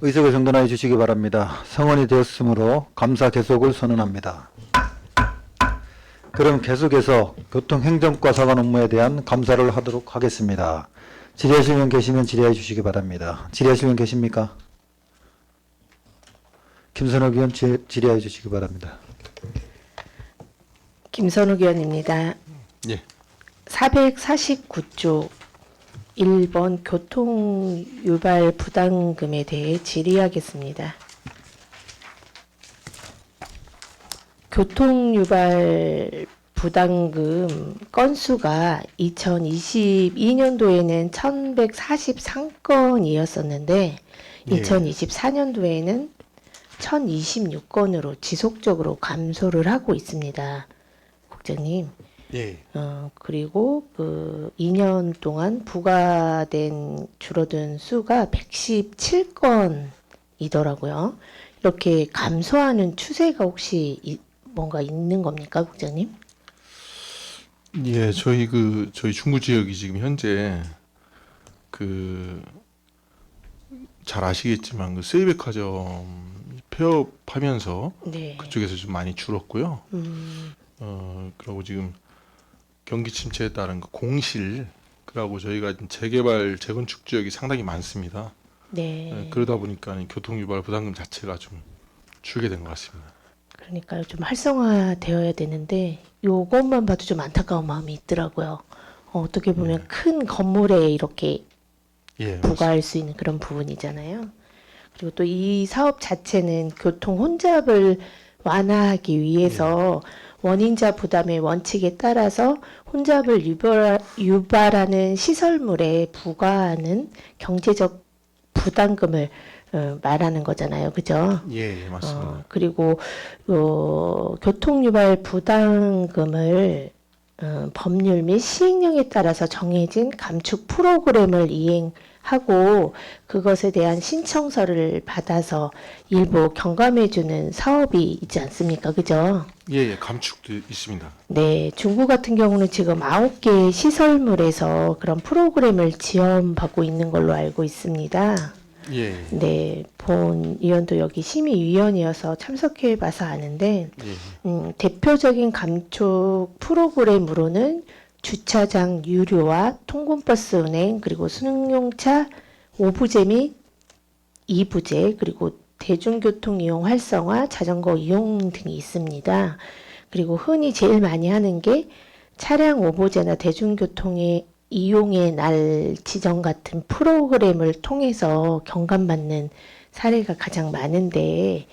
의석을 정돈하여 주시기 바랍니다. 성원이 되었으므로 감사 계속을 선언합니다. 그럼 계속해서 교통행정과 사관 업무에 대한 감사를 하도록 하겠습니다. 질의하실 분 계시면 질의해 주시기 바랍니다. 질의하실 분 계십니까? 김선욱 의원 질의해 주시기 바랍니다. 김선욱 의원입니다. 예. 449조 1번 교통유발 부담금에 대해 질의하겠습니다. 교통유발 부담금 건수가 2022년도에는 1143건이었었는데 예. 2024년도에는 1026건으로 지속적으로 감소를 하고 있습니다. 국장님. 예. 그리고 그 2년 동안 부과된 줄어든 수가 117건이더라고요. 이렇게 감소하는 추세가 혹시 뭔가 있는 겁니까, 국장님? 예, 저희 중구 지역이 지금 현재 잘 아시겠지만 세이백화점 폐업하면서 네. 그쪽에서 좀 많이 줄었고요. 그리고 지금 경기 침체에 따른 공실 그리고 저희가 재개발 재건축 지역이 상당히 많습니다. 네. 그러다 보니까 교통유발 부담금 자체가 좀 줄게 된 것 같습니다. 그러니까 좀 활성화되어야 되는데 요것만 봐도 좀 안타까운 마음이 있더라고요. 어떻게 보면 큰 건물에 이렇게 예, 부과할 수 있는 그런 부분이잖아요. 그리고 또 이 사업 자체는 교통 혼잡을 완화하기 위해서 원인자 부담의 원칙에 따라서 혼잡을 유발하는 시설물에 부과하는 경제적 부담금을 말하는 거잖아요. 그죠? 예, 맞습니다. 그리고 교통유발 부담금을 법률 및 시행령에 따라서 정해진 감축 프로그램을 이행하고 그것에 대한 신청서를 받아서 일부 경감해주는 사업이 있지 않습니까? 그죠? 예, 감축도 있습니다. 네, 중구 같은 경우는 지금 9개 시설물에서 그런 프로그램을 지원받고 있는 걸로 알고 있습니다. 예, 네, 본 의원도 여기 심의위원이어서 참석해 봐서 아는데, 예. 대표적인 감축 프로그램으로는 주차장 유료와 통근버스 운행, 그리고 승용차 5부제 및 2부제, 그리고 대중교통 이용 활성화, 자전거 이용 등이 있습니다. 그리고 흔히 제일 많이 하는 게 차량 5부제나 대중교통의 이용의 날 지정 같은 프로그램을 통해서 경감받는 사례가 가장 많은데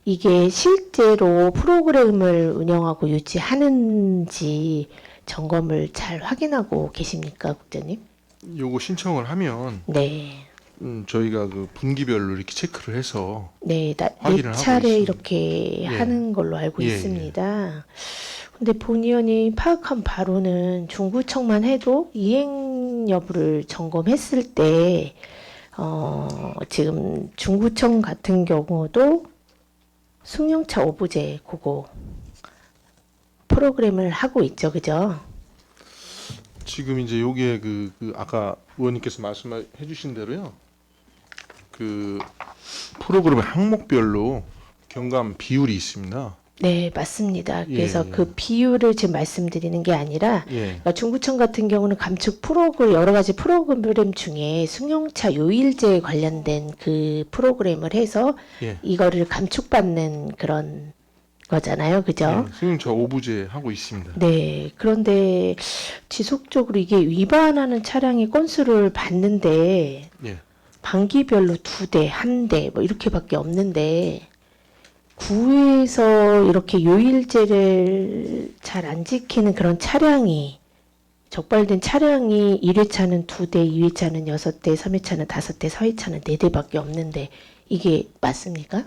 이게 실제로 프로그램을 운영하고 유지하는지 점검을 잘 확인하고 계십니까, 국장님? 요거 신청을 하면 네. 저희가 분기별로 이렇게 체크를 해서 네, 확인을 네 하고 차례 있습니다. 이렇게 예. 하는 걸로 알고 예, 있습니다. 근데 본 의원이 파악한 바로는 중구청만 해도 이행 여부를 점검했을 때, 지금 중구청 같은 경우도 승용차 5부제 그거 프로그램을 하고 있죠, 그죠? 지금 이제 요게 아까 의원님께서 말씀해 주신 대로요. 프로그램 항목별로 경감 비율이 있습니다. 네, 맞습니다. 그래서 예. 그 비율을 지금 말씀드리는 게 아니라 예. 그러니까 중구청 같은 경우는 감축 프로그램 여러 가지 프로그램 중에 승용차 요일제에 관련된 그 프로그램을 해서 예. 이거를 감축받는 그런 거잖아요. 그죠? 예. 승용차 5부제 하고 있습니다. 네. 그런데 지속적으로 이게 위반하는 차량의 건수를 봤는데 예. 반기별로 2대, 1대 뭐 이렇게밖에 없는데 구에서 이렇게 요일제를 잘 안 지키는 그런 차량이 적발된 차량이 1회차는 2대, 2회차는 6대, 3회차는 5대, 4회차는 4대밖에 없는데 이게 맞습니까?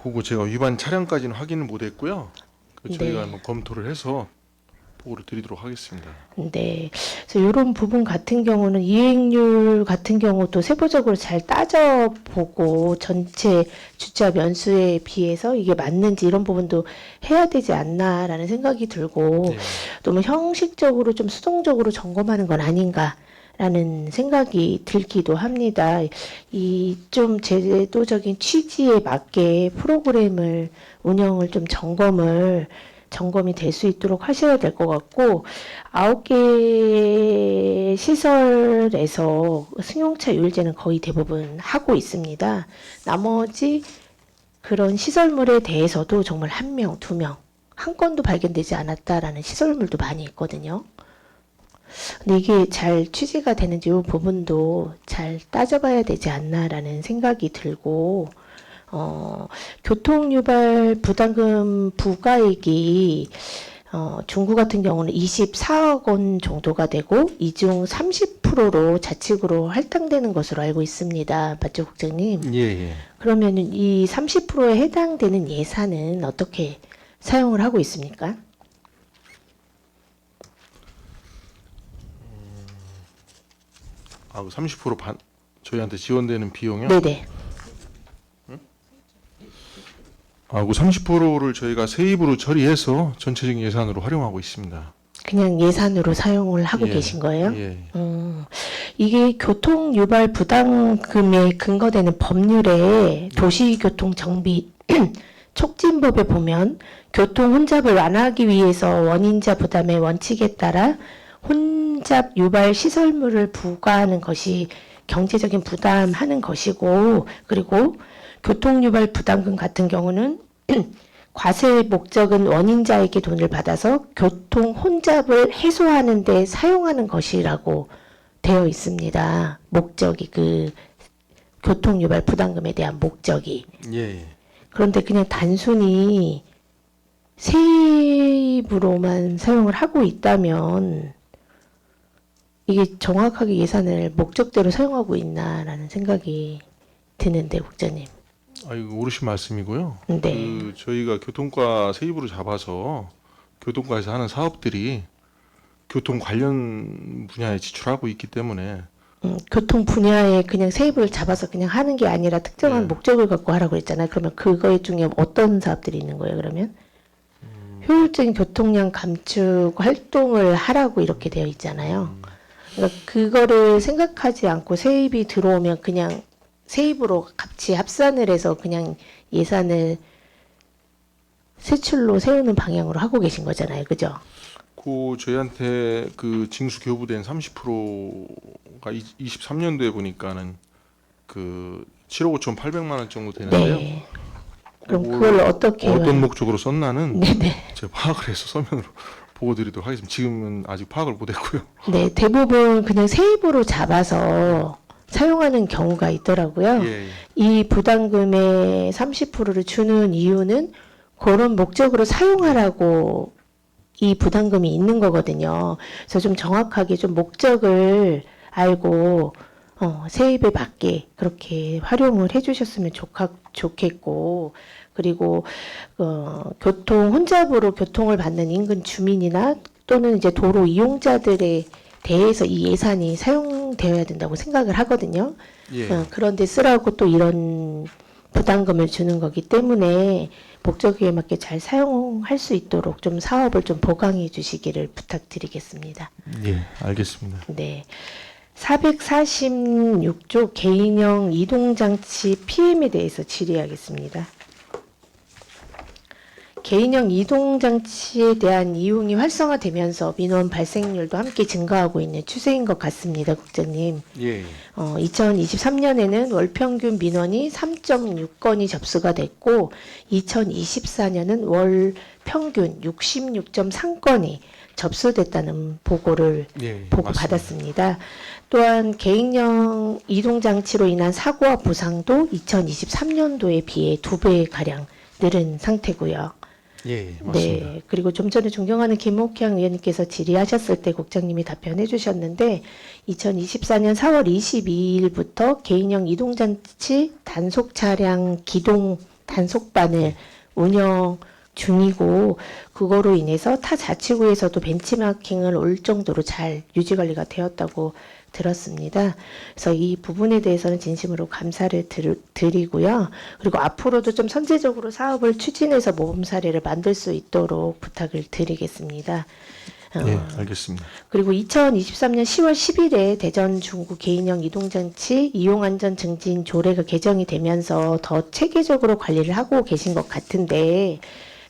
그거 제가 위반 차량까지는 확인을 못 했고요. 저희가 네. 한번 검토를 해서 보고를 드리도록 하겠습니다. 네. 그래서 이런 부분 같은 경우는 이행률 같은 경우도 세부적으로 잘 따져보고 전체 주차 면수에 비해서 이게 맞는지 이런 부분도 해야 되지 않나라는 생각이 들고 예. 너무 형식적으로 좀 수동적으로 점검하는 건 아닌가 라는 생각이 들기도 합니다. 이 좀 제도적인 취지에 맞게 프로그램을 운영을 좀 점검이 될 수 있도록 하셔야 될 것 같고 9개 시설에서 승용차 유일제는 거의 대부분 하고 있습니다. 나머지 그런 시설물에 대해서도 정말 1명, 2명, 한 건도 발견되지 않았다라는 시설물도 많이 있거든요. 근데 이게 잘 취지가 되는지 이 부분도 잘 따져봐야 되지 않나라는 생각이 들고 교통유발 부담금 부과액이 중구 같은 경우는 24억 원 정도가 되고 이 중 30%로 자치구로 할당되는 것으로 알고 있습니다. 맞죠, 국장님? 예. 그러면은 이 30%에 해당되는 예산은 어떻게 사용을 하고 있습니까? 그 30% 저희한테 지원되는 비용이요? 네네. 그 30%를 저희가 세입으로 처리해서 전체적인 예산으로 활용하고 있습니다. 그냥 예산으로 사용을 하고 예, 계신 거예요? 예. 이게 교통유발 부담금에 근거되는 법률에 도시교통정비 촉진법에 보면 교통 혼잡을 완화하기 위해서 원인자 부담의 원칙에 따라 혼잡 유발 시설물을 부과하는 것이 경제적인 부담하는 것이고, 그리고 교통유발 부담금 같은 경우는 과세 목적은 원인자에게 돈을 받아서 교통 혼잡을 해소하는 데 사용하는 것이라고 되어 있습니다. 목적이 그 교통유발 부담금에 대한 목적이. 예. 그런데 그냥 단순히 세입으로만 사용을 하고 있다면 이게 정확하게 예산을 목적대로 사용하고 있나라는 생각이 드는데 국장님. 이거 옳으신 말씀이고요. 네. 저희가 교통과 세입으로 잡아서 교통과에서 하는 사업들이 교통 관련 분야에 지출하고 있기 때문에 교통 분야에 그냥 세입을 잡아서 그냥 하는 게 아니라 특정한 네. 목적을 갖고 하라고 했잖아요. 그러면 그거에 중에 어떤 사업들이 있는 거예요, 그러면? 효율적인 교통량 감축 활동을 하라고 이렇게 되어 있잖아요. 그러니까 그거를 생각하지 않고 세입이 들어오면 그냥 세입으로 같이 합산을 해서 그냥 예산을 세출로 세우는 방향으로 하고 계신 거잖아요. 그죠? 저희한테 그 징수 교부된 30%가 23년도에 보니까는 그 7억 5,800만 원 정도 되는데요. 네. 그럼 그걸 어떻게 어떤 목적으로 썼나는 네네. 제가 파악을 해서 서면으로 보고드리도록 하겠습니다. 지금은 아직 파악을 못했고요. 네, 대부분 그냥 세입으로 잡아서 사용하는 경우가 있더라고요. 예. 이 부담금의 30%를 주는 이유는 그런 목적으로 사용하라고 이 부담금이 있는 거거든요. 그래서 좀 정확하게 좀 목적을 알고 세입에 맞게 그렇게 활용을 해주셨으면 좋겠고, 그리고 교통 혼잡으로 교통을 받는 인근 주민이나 또는 이제 도로 이용자들에 대해서 이 예산이 사용되어야 된다고 생각을 하거든요. 예. 그런데 쓰라고 또 이런 부담금을 주는 거기 때문에 목적에 맞게 잘 사용할 수 있도록 좀 사업을 좀 보강해 주시기를 부탁드리겠습니다. 예, 알겠습니다. 네. 446조 개인형 이동장치 PM에 대해서 질의하겠습니다. 개인형 이동장치에 대한 이용이 활성화되면서 민원 발생률도 함께 증가하고 있는 추세인 것 같습니다, 국장님. 예. 2023년에는 월 평균 민원이 3.6건이 접수가 됐고 2024년은 월 평균 66.3건이 접수됐다는 보고를 받았습니다. 또한 개인형 이동장치로 인한 사고와 부상도 2023년도에 비해 2배가량 늘은 상태고요. 예, 맞습니다. 네, 그리고 좀 전에 존경하는 김옥향 의원님께서 질의하셨을 때 국장님이 답변해 주셨는데 2024년 4월 22일부터 개인형 이동장치 단속 차량 기동 단속반을 운영 중이고 그거로 인해서 타 자치구에서도 벤치마킹을 올 정도로 잘 유지 관리가 되었다고 들었습니다. 그래서 이 부분에 대해서는 진심으로 감사를 드리고요. 그리고 앞으로도 좀 선제적으로 사업을 추진해서 모범 사례를 만들 수 있도록 부탁을 드리겠습니다. 예, 알겠습니다. 그리고 2023년 10월 10일에 대전 중구 개인형 이동장치 이용안전 증진 조례가 개정이 되면서 더 체계적으로 관리를 하고 계신 것 같은데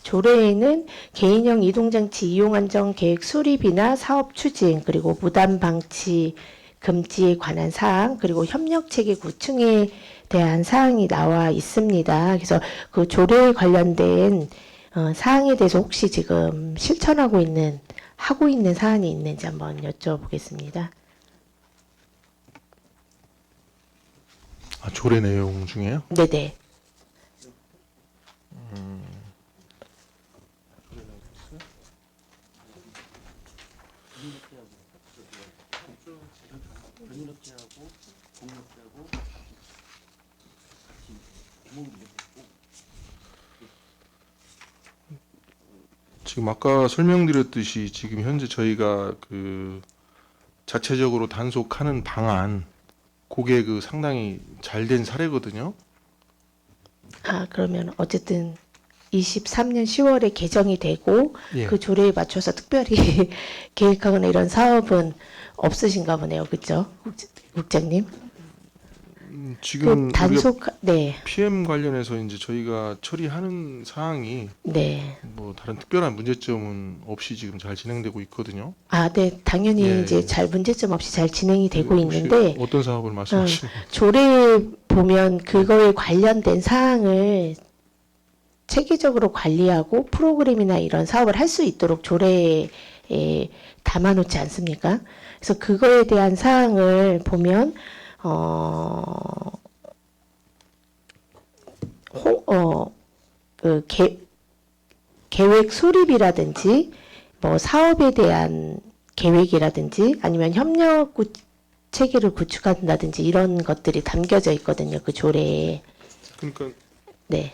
조례에는 개인형 이동장치 이용안전 계획 수립이나 사업 추진 그리고 무단 방치 금지에 관한 사항 그리고 협력 체계 구축에 대한 사항이 나와 있습니다. 그래서 그 조례에 관련된 사항에 대해서 혹시 지금 하고 있는 사안이 있는지 한번 여쭤보겠습니다. 아, 조례 내용 중에요? 네네. 지금 아까 설명드렸듯이 지금 현재 저희가 그 자체적으로 단속하는 방안, 그게 그 상당히 잘 된 사례거든요. 그러면 어쨌든 23년 10월에 개정이 되고 예. 그 조례에 맞춰서 특별히 계획하거나 이런 사업은 없으신가 보네요. 그렇죠? 국장님? 지금 그 단속 네. PM 관련해서 이제 저희가 처리하는 사항이 네. 뭐 다른 특별한 문제점은 없이 지금 잘 진행되고 있거든요. 네. 당연히 예, 이제 예. 잘 문제점 없이 잘 진행이 되고 혹시 있는데 어떤 사업을 말씀하시는 건지. 조례에 보면 그거에 관련된 사항을 체계적으로 관리하고 프로그램이나 이런 사업을 할 수 있도록 조례에 담아놓지 않습니까? 그래서 그거에 대한 사항을 보면 계획 수립이라든지 뭐 사업에 대한 계획이라든지 아니면 협력 체계를 구축한다든지 이런 것들이 담겨져 있거든요. 그 조례에. 그러니까 네.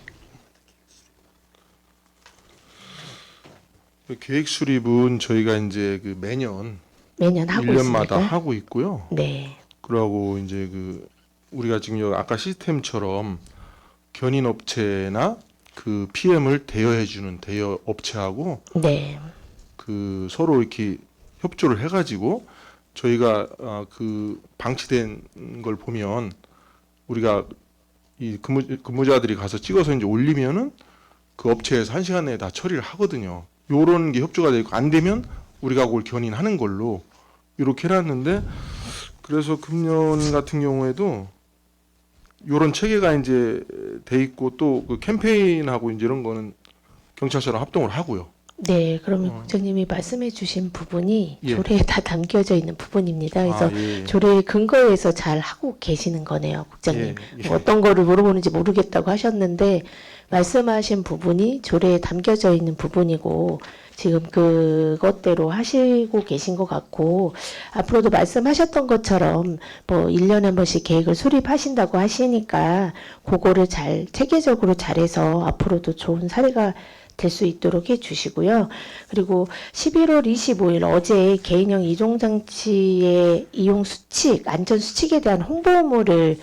그 계획 수립은 저희가 이제 그 매년 하고 1년마다 있습니까? 하고 있고요. 네. 그러고 이제 그 우리가 지금 여기 아까 시스템처럼 견인 업체나 그 PM을 대여해주는 대여 업체하고 네. 그 서로 이렇게 협조를 해가지고 저희가 그 방치된 걸 보면 우리가 이 근무자들이 가서 찍어서 이제 올리면은 그 업체에서 1시간 내에 다 처리를 하거든요. 요런 게 협조가 되고 안 되면 우리가 그걸 견인하는 걸로 이렇게 해놨는데 그래서 금년 같은 경우에도 요런 체계가 이제 돼 있고 또 그 캠페인하고 이제 이런 거는 경찰서랑 합동을 하고요. 네, 그러면 국장님이 말씀해 주신 부분이 예. 조례에 다 담겨져 있는 부분입니다. 그래서 예. 조례 근거에서 잘 하고 계시는 거네요, 국장님. 예. 뭐 어떤 거를 물어보는지 모르겠다고 하셨는데 말씀하신 부분이 조례에 담겨져 있는 부분이고 지금 그것대로 하시고 계신 것 같고 앞으로도 말씀하셨던 것처럼 뭐 1년에 한 번씩 계획을 수립하신다고 하시니까 그거를 잘 체계적으로 잘해서 앞으로도 좋은 사례가 될 수 있도록 해주시고요. 그리고 11월 25일 어제 개인형 이동장치의 이용 수칙, 안전 수칙에 대한 홍보물을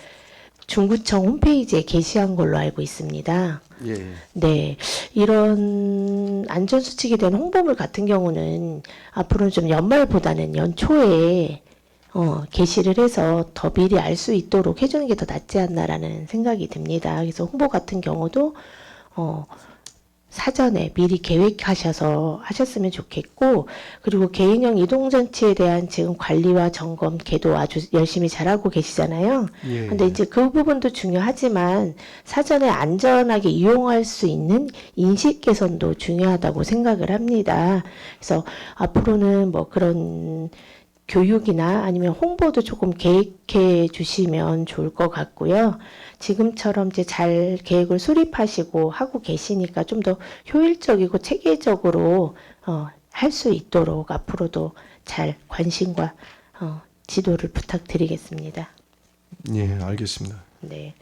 중구청 홈페이지에 게시한 걸로 알고 있습니다. 예. 네, 이런 안전 수칙에 대한 홍보물 같은 경우는 앞으로는 좀 연말보다는 연초에 게시를 해서 더 미리 알 수 있도록 해주는 게 더 낫지 않나라는 생각이 듭니다. 그래서 홍보 같은 경우도 사전에 미리 계획하셔서 하셨으면 좋겠고 그리고 개인형 이동장치에 대한 지금 관리와 점검, 계도 아주 열심히 잘하고 계시잖아요. 예. 근데 이제 그 부분도 중요하지만 사전에 안전하게 이용할 수 있는 인식 개선도 중요하다고 생각을 합니다. 그래서 앞으로는 뭐 그런 교육이나 아니면 홍보도 조금 계획해 주시면 좋을 것 같고요. 지금처럼 이제 잘 계획을 수립하시고 하고 계시니까 좀 더 효율적이고 체계적으로 할 수 있도록 앞으로도 잘 관심과 지도를 부탁드리겠습니다. 예, 알겠습니다. 네,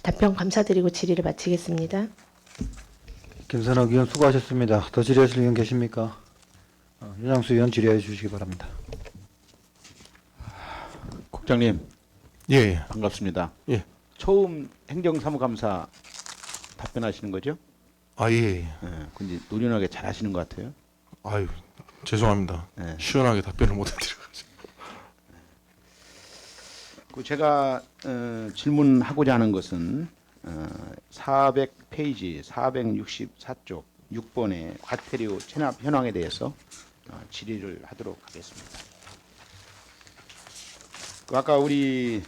답변 감사드리고 질의를 마치겠습니다. 김선학 의원 수고하셨습니다. 더 질의하실 의원 계십니까? 윤양수 의원 질의해 주시기 바랍니다. 국장님 예. 반갑습니다. 예. 처음 행정사무감사 답변하시는 거죠? 예. 예, 근데 노련하게 잘 하시는 것 같아요. 아유, 죄송합니다. 네. 시원하게 답변을 못 해드려가지고. 그 제가 질문하고자 하는 것은 400페이지 464쪽 6번의 과태료 체납 현황에 대해서 질의를 하도록 하겠습니다. 그 아까 우리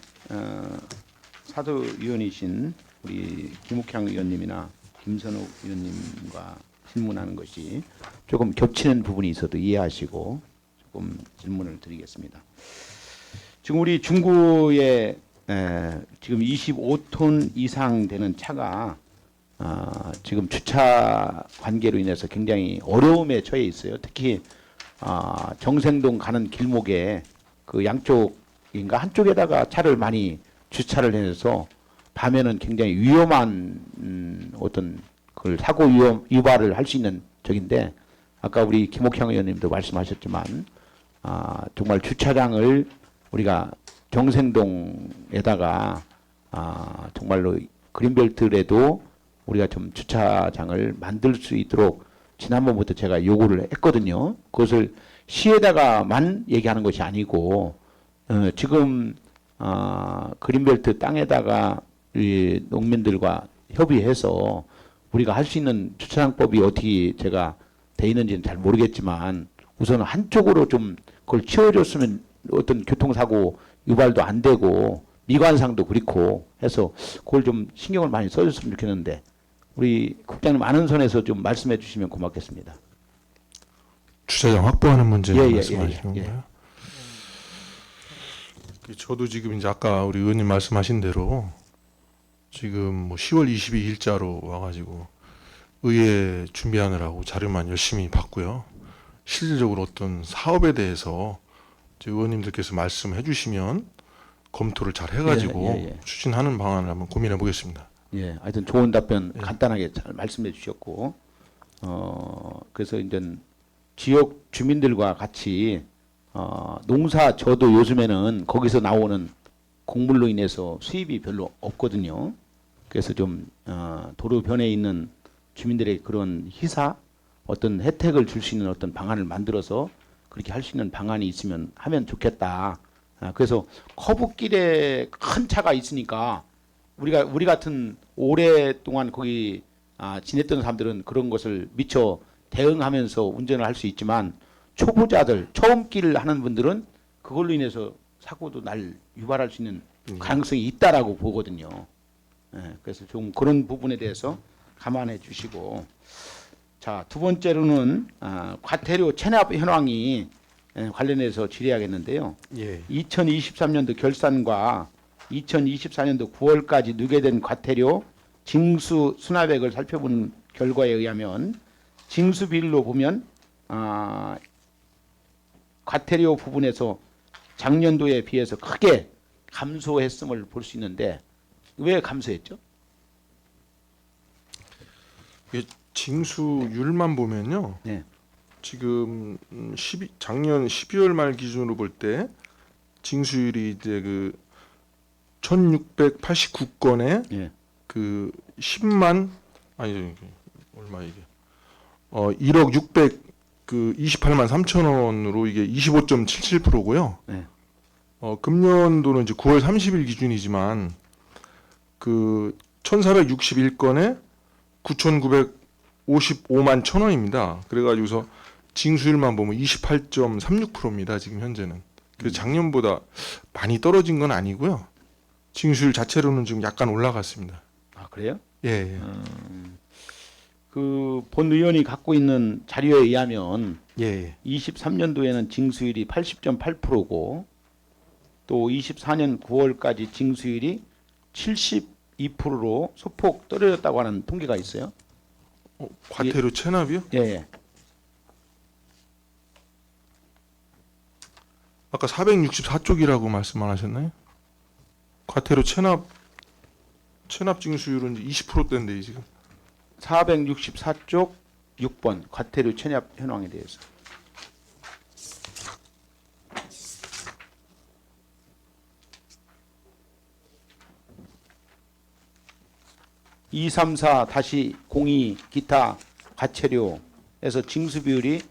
사도위원이신 우리 김욱향 의원님이나 김선욱 의원님과 질문하는 것이 조금 겹치는 부분이 있어도 이해하시고 조금 질문을 드리겠습니다. 지금 우리 중구에 지금 25톤 이상 되는 차가 지금 주차 관계로 인해서 굉장히 어려움에 처해 있어요. 특히 정생동 가는 길목에 그 양쪽인가 한쪽에다가 차를 많이 주차를 해서 밤에는 굉장히 위험한 어떤 그 사고 유발을 할 수 있는 적인데 아까 우리 김옥향 의원님도 말씀하셨지만 정말 주차장을 우리가 정생동에다가 정말로 그린벨트라도 우리가 좀 주차장을 만들 수 있도록 지난번부터 제가 요구를 했거든요. 그것을 시에다가만 얘기하는 것이 아니고 지금 그린벨트 땅에다가 이 농민들과 협의해서 우리가 할 수 있는 주차장법이 어떻게 제가 돼 있는지는 잘 모르겠지만 우선 한쪽으로 좀 그걸 치워줬으면 어떤 교통사고 유발도 안 되고 미관상도 그렇고 해서 그걸 좀 신경을 많이 써줬으면 좋겠는데 우리 국장님 아는 선에서 좀 말씀해 주시면 고맙겠습니다. 주차장 확보하는 문제 예, 말씀하시는 예. 건가요? 저도 지금 이제 아까 우리 의원님 말씀하신 대로 지금 뭐 10월 22일자로 와가지고 의회 준비하느라고 자료만 열심히 봤고요. 실질적으로 어떤 사업에 대해서 이제 의원님들께서 말씀해 주시면 검토를 잘 해가지고 예. 추진하는 방안을 한번 고민해 보겠습니다. 예, 하여튼 좋은 답변 예. 간단하게 잘 말씀해 주셨고, 그래서 이제 지역 주민들과 같이 농사 저도 요즘에는 거기서 나오는 곡물로 인해서 수입이 별로 없거든요. 그래서 좀 도로변에 있는 주민들의 그런 희사, 어떤 혜택을 줄 수 있는 어떤 방안을 만들어서 그렇게 할 수 있는 방안이 있으면 하면 좋겠다. 그래서 커브길에 큰 차가 있으니까 우리 같은 오랫동안 거기 지냈던 사람들은 그런 것을 미처 대응하면서 운전을 할 수 있지만 초보자들 처음 길 하는 분들은 그걸로 인해서 사고도 날 유발할 수 있는 가능성이 있다라고 보거든요. 예, 그래서 좀 그런 부분에 대해서 감안해 주시고 자, 두 번째로는 과태료 체납 현황이 관련해서 질의하겠는데요. 예. 2023년도 결산과 2024년도 9월까지 누계된 과태료 징수 수납액을 살펴본 결과에 의하면 징수 비율로 보면 과태료 부분에서 작년도에 비해서 크게 감소했음을 볼 수 있는데 왜 감소했죠? 징수율만 보면요. 네. 지금 작년 12월 말 기준으로 볼 때 징수율이 이제 그 1689건에 예. 그 10만 아니 얼마 이게 1억 600 그 28만 3천 원으로 이게 25.77%고요. 네. 금년도는 이제 9월 30일 기준이지만 그 1461건에 9,955만 천 원입니다. 그래가지고서 징수율만 보면 28.36%입니다. 지금 현재는. 그래서 작년보다 많이 떨어진 건 아니고요. 징수율 자체로는 지금 약간 올라갔습니다. 아, 그래요? 예. 그 본 의원이 갖고 있는 자료에 의하면 예. 23년도에는 징수율이 80.8%고 또 24년 9월까지 징수율이 72%로 소폭 떨어졌다고 하는 통계가 있어요. 과태료 체납이요? 예, 예. 아까 464쪽이라고 말씀 안 하셨나요? 과태료 체납 징수율은 20%대인데 지금. 464쪽 6번 과태료 체납 현황에 대해서. (234-02) 기타 과태료에서 징수 비율이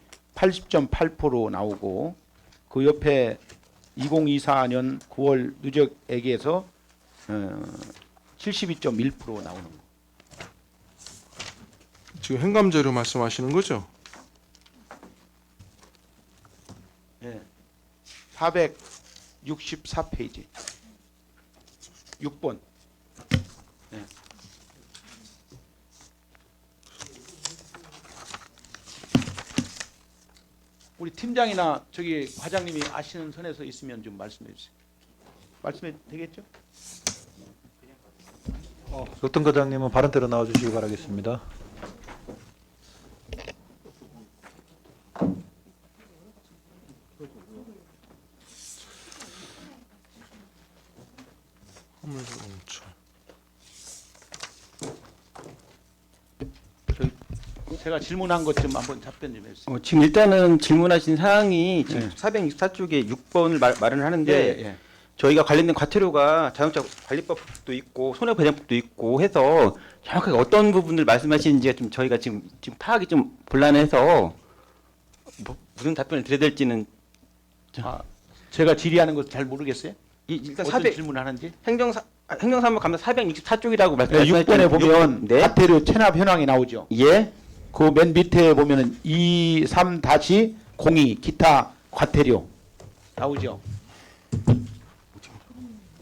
80.8% 나오고 그 옆에 2024년 9월 누적액에서 72.1% 나오는 거. 지금 행감자료 말씀하시는 거죠? 예. 464페이지. 6번. 예. 우리 팀장이나 저기 과장님이 아시는 선에서 있으면 좀 말씀해 주세요. 말씀해 되겠죠? 교통 과장님은 발언대로 나와주시기 바라겠습니다. 제가 질문한 것 좀 한번 답변 좀 해주세요. 지금 일단은 질문하신 사항이 지금 네. 464쪽에 6번을 말을 하는데 예. 저희가 관련된 과태료가 자동차 관리법도 있고 손해배상법도 있고 해서 정확하게 어떤 부분을 말씀하시는지가 좀 저희가 지금 파악이 좀 곤란해서 무슨 답변을 드려야 될지는 제가 질의하는 거 잘 모르겠어요. 일단 어떤 400 질문하는지. 행정사무 감사 464쪽이라고 네, 말씀하셨죠. 6번에 보면 네. 과태료 체납 현황이 나오죠. 예. 그 맨 밑에 보면은 23-02 기타 과태료 나오죠.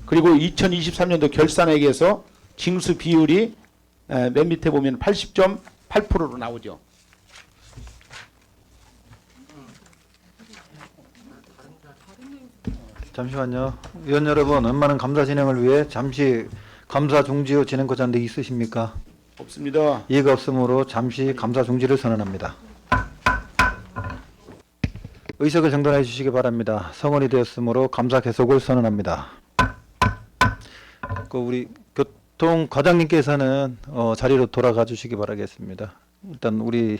그리고 2023년도 결산액에서 징수 비율이 맨 밑에 보면 80.8%로 나오죠. 잠시만요. 위원 여러분, 원만한 감사 진행을 위해 잠시 감사 중지 후 진행 권한대 있으십니까? 없습니다. 이해가 없으므로 잠시 감사 중지를 선언합니다. 의석을 정돈해 주시기 바랍니다. 성원이 되었으므로 감사 계속을 선언합니다. 우리 교통 과장님께서는 자리로 돌아가 주시기 바라겠습니다. 일단 우리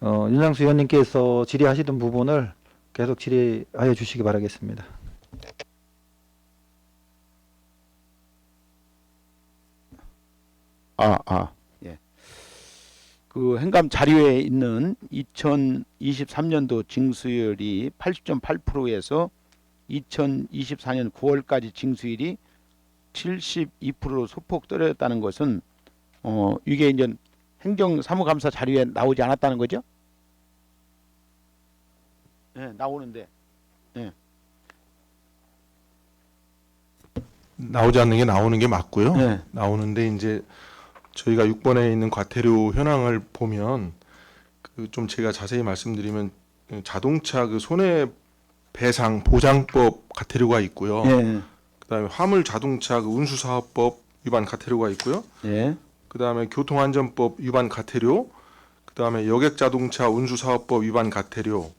윤상수 의원님께서 질의하시던 부분을 계속 질의하여 주시기 바라겠습니다. 예. 그 행감 자료에 있는 2023년도 징수율이 80.8%에서 2024년 9월까지 징수율이 72%로 소폭 떨어졌다는 것은 이게 이제 행정사무감사 자료에 나오지 않았다는 거죠? 네, 나오는데. 네. 나오지 않는 게 나오는 게 맞고요. 네. 나오는데 이제 저희가 6번에 있는 과태료 현황을 보면 그 좀 제가 자세히 말씀드리면 자동차 그 손해배상 보장법 과태료가 있고요. 예. 그다음에 화물 자동차 그 운수사업법 위반 과태료가 있고요. 예. 그다음에 교통안전법 위반 과태료, 그다음에 여객자동차 운수사업법 위반 과태료,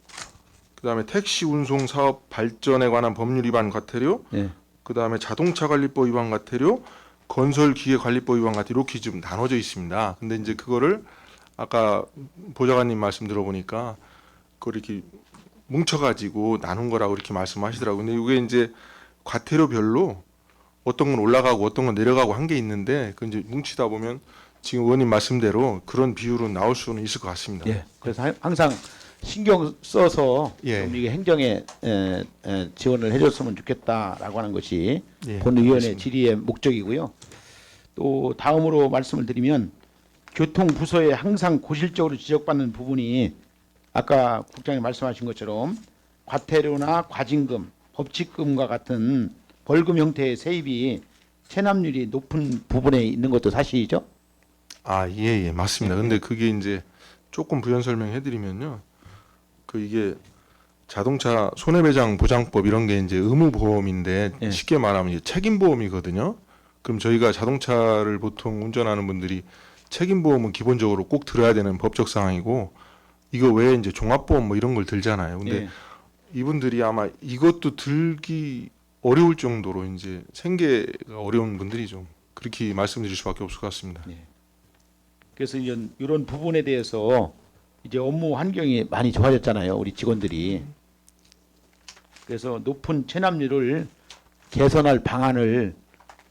그다음에 택시 운송 사업 발전에 관한 법률 위반 과태료, 예. 그다음에 자동차관리법 위반 과태료, 건설기계관리법 위반 과태료 이렇게 좀 나눠져 있습니다. 근데 이제 그거를 아까 보좌관님 말씀 들어보니까 그걸 이렇게 뭉쳐가지고 나눈 거라고 이렇게 말씀하시더라고요. 근데 이게 이제 과태료별로 어떤 건 올라가고 어떤 건 내려가고 한 게 있는데 그 이제 뭉치다 보면 지금 의원님 말씀대로 그런 비율은 나올 수는 있을 것 같습니다. 예. 그래서 항상 신경 써서 예. 좀 이게 행정에 지원을 해줬으면 좋겠다라고 하는 것이 예, 본 의원의 알겠습니다. 질의의 목적이고요. 또 다음으로 말씀을 드리면 교통부서에 항상 고질적으로 지적받는 부분이 아까 국장님 말씀하신 것처럼 과태료나 과징금, 법칙금과 같은 벌금 형태의 세입이 체납률이 높은 부분에 있는 것도 사실이죠? 예, 맞습니다. 근데 그게 이제 조금 부연 설명해 드리면요. 그 이게 자동차 손해배상 보장법 이런 게 이제 의무보험인데 예. 쉽게 말하면 이제 책임보험이거든요. 그럼 저희가 자동차를 보통 운전하는 분들이 책임보험은 기본적으로 꼭 들어야 되는 법적 사항이고 이거 외에 이제 종합보험 뭐 이런 걸 들잖아요. 근데 예. 이분들이 아마 이것도 들기 어려울 정도로 이제 생계가 어려운 분들이 좀 그렇게 말씀드릴 수밖에 없을 것 같습니다. 그래서 이런 부분에 대해서 이제 업무 환경이 많이 좋아졌잖아요, 우리 직원들이. 그래서 높은 체납률을 개선할 방안을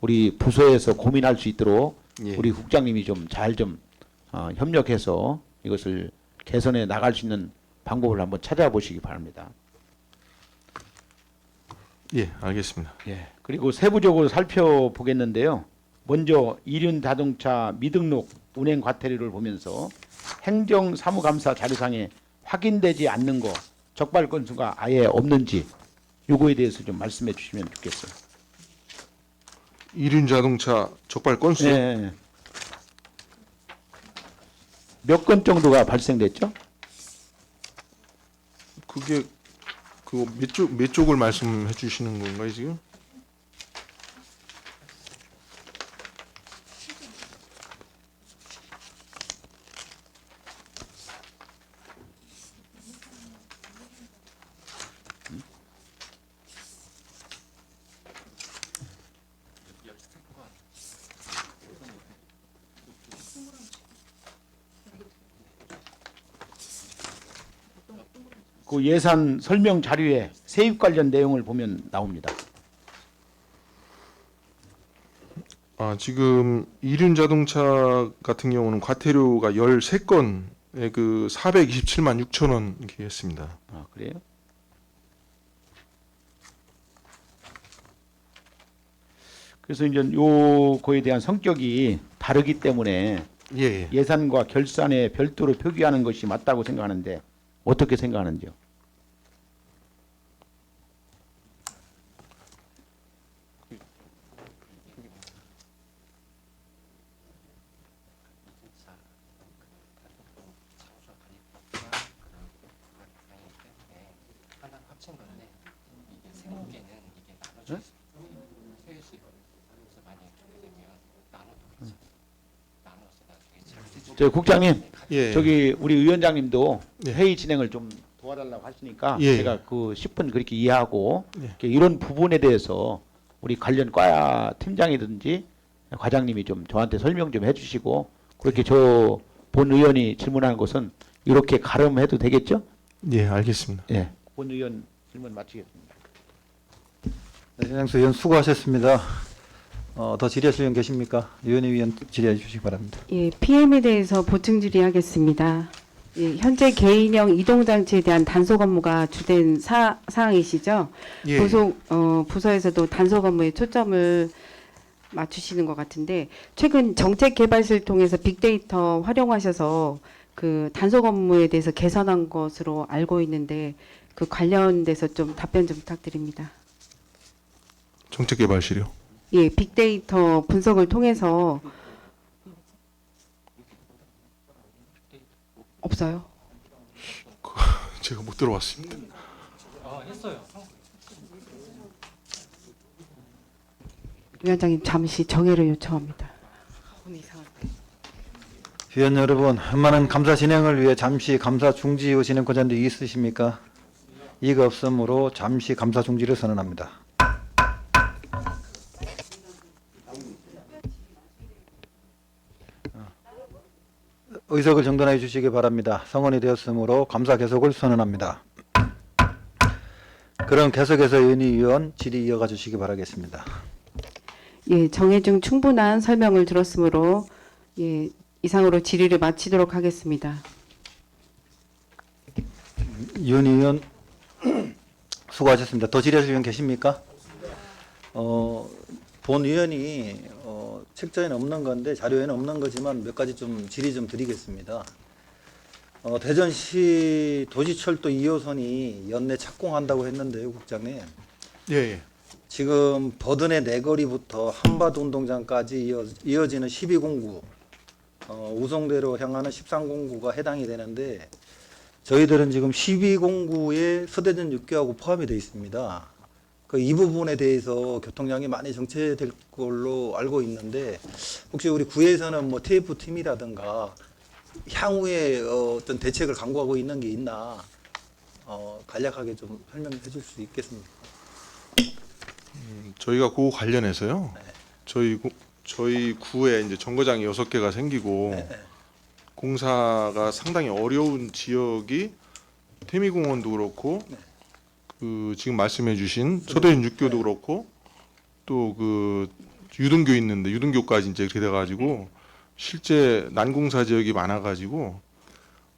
우리 부서에서 고민할 수 있도록 예. 우리 국장님이 좀 잘 좀 협력해서 이것을 개선해 나갈 수 있는 방법을 한번 찾아보시기 바랍니다. 예, 알겠습니다. 예. 그리고 세부적으로 살펴보겠는데요. 먼저 이륜자동차 미등록 운행 과태료를 보면서 행정사무감사 자료상에 확인되지 않는 거 적발 건수가 아예 없는지 요거에 대해서 좀 말씀해 주시면 좋겠어요. 이륜 자동차 적발 건수 예. 몇 건 정도가 발생됐죠? 그게 그거 몇 쪽을 말씀해 주시는 건가요 지금? 그 예산 설명 자료에 세입 관련 내용을 보면 나옵니다. 지금 이륜 자동차 같은 경우는 과태료가 13건에 그 427만 6천 원 이렇게 했습니다. 아, 그래요? 그래서 이제 요거에 대한 성격이 다르기 때문에 예, 예. 예산과 결산에 별도로 표기하는 것이 맞다고 생각하는데 어떻게 생각하는지요? 저 국장님, 예. 저기 우리 위원장님도 예. 회의 진행을 좀 도와달라고 하시니까 예. 제가 그 10분 그렇게 이해하고 예. 이렇게 이런 부분에 대해서 우리 관련 과 팀장이든지 과장님이 좀 저한테 설명 좀 해주시고 그렇게 저 본 의원이 질문하는 것은 이렇게 가름해도 되겠죠? 예, 알겠습니다. 예. 본 의원 질문 마치겠습니다. 네, 윤양수 의원 수고하셨습니다. 더 질의하실 의원 계십니까? 유은희 의원 질의해 주시기 바랍니다. 예, PM에 대해서 보충 질의하겠습니다. 예, 현재 개인형 이동장치에 대한 단속 업무가 주된 사항이시죠? 예. 부서에서도 단속 업무에 초점을 맞추시는 것 같은데 최근 정책개발실 통해서 빅데이터 활용하셔서 그 단속 업무에 대해서 개선한 것으로 알고 있는데 그 관련돼서 좀 답변 좀 부탁드립니다. 정책개발실이요. 예, 빅데이터 분석을 통해서 없어요. 제가 못 들어봤습니다. 위원장님 잠시 정해를 요청합니다. 위원 여러분, 많은 감사 진행을 위해 잠시 감사 중지 이후 진행 권한도 있으십니까? 이가 없으므로 잠시 감사 중지를 선언합니다. 의석을 정돈해 주시기 바랍니다. 성원이 되었으므로 감사 계속을 선언합니다. 그럼 계속해서 윤희 의원 질의 이어가 주시기 바라겠습니다. 예, 정해중 충분한 설명을 들었으므로 예, 이상으로 질의를 마치도록 하겠습니다. 윤희 의원 수고하셨습니다. 더 질의하실 의원 계십니까? 본 의원이 책자에는 없는 건데 자료에는 없는 거지만 몇 가지 좀 질의 좀 드리겠습니다. 대전시 도시철도 2호선이 연내 착공한다고 했는데요, 국장님. 예, 예. 지금 버든의 내거리부터 한밭 운동장까지 이어지는 12공구, 우성대로 향하는 13공구가 해당이 되는데 저희들은 지금 12공구에 서대전 6교하고 포함이 되어 있습니다. 이 부분에 대해서 교통량이 많이 정체될 걸로 알고 있는데 혹시 우리 구에서는 뭐 TF 팀이라든가 향후에 어떤 대책을 강구하고 있는 게 있나 간략하게 좀 설명해 줄 수 있겠습니까? 저희가 그 관련해서요. 네. 저희 구에 이제 정거장이 6개가 생기고 네. 공사가 상당히 어려운 지역이 태미공원도 그렇고 네. 그 지금 말씀해주신 서대문 6교도 그렇고 또 그 유등교 있는데 유등교까지 이제 이렇게 돼가지고 실제 난공사 지역이 많아가지고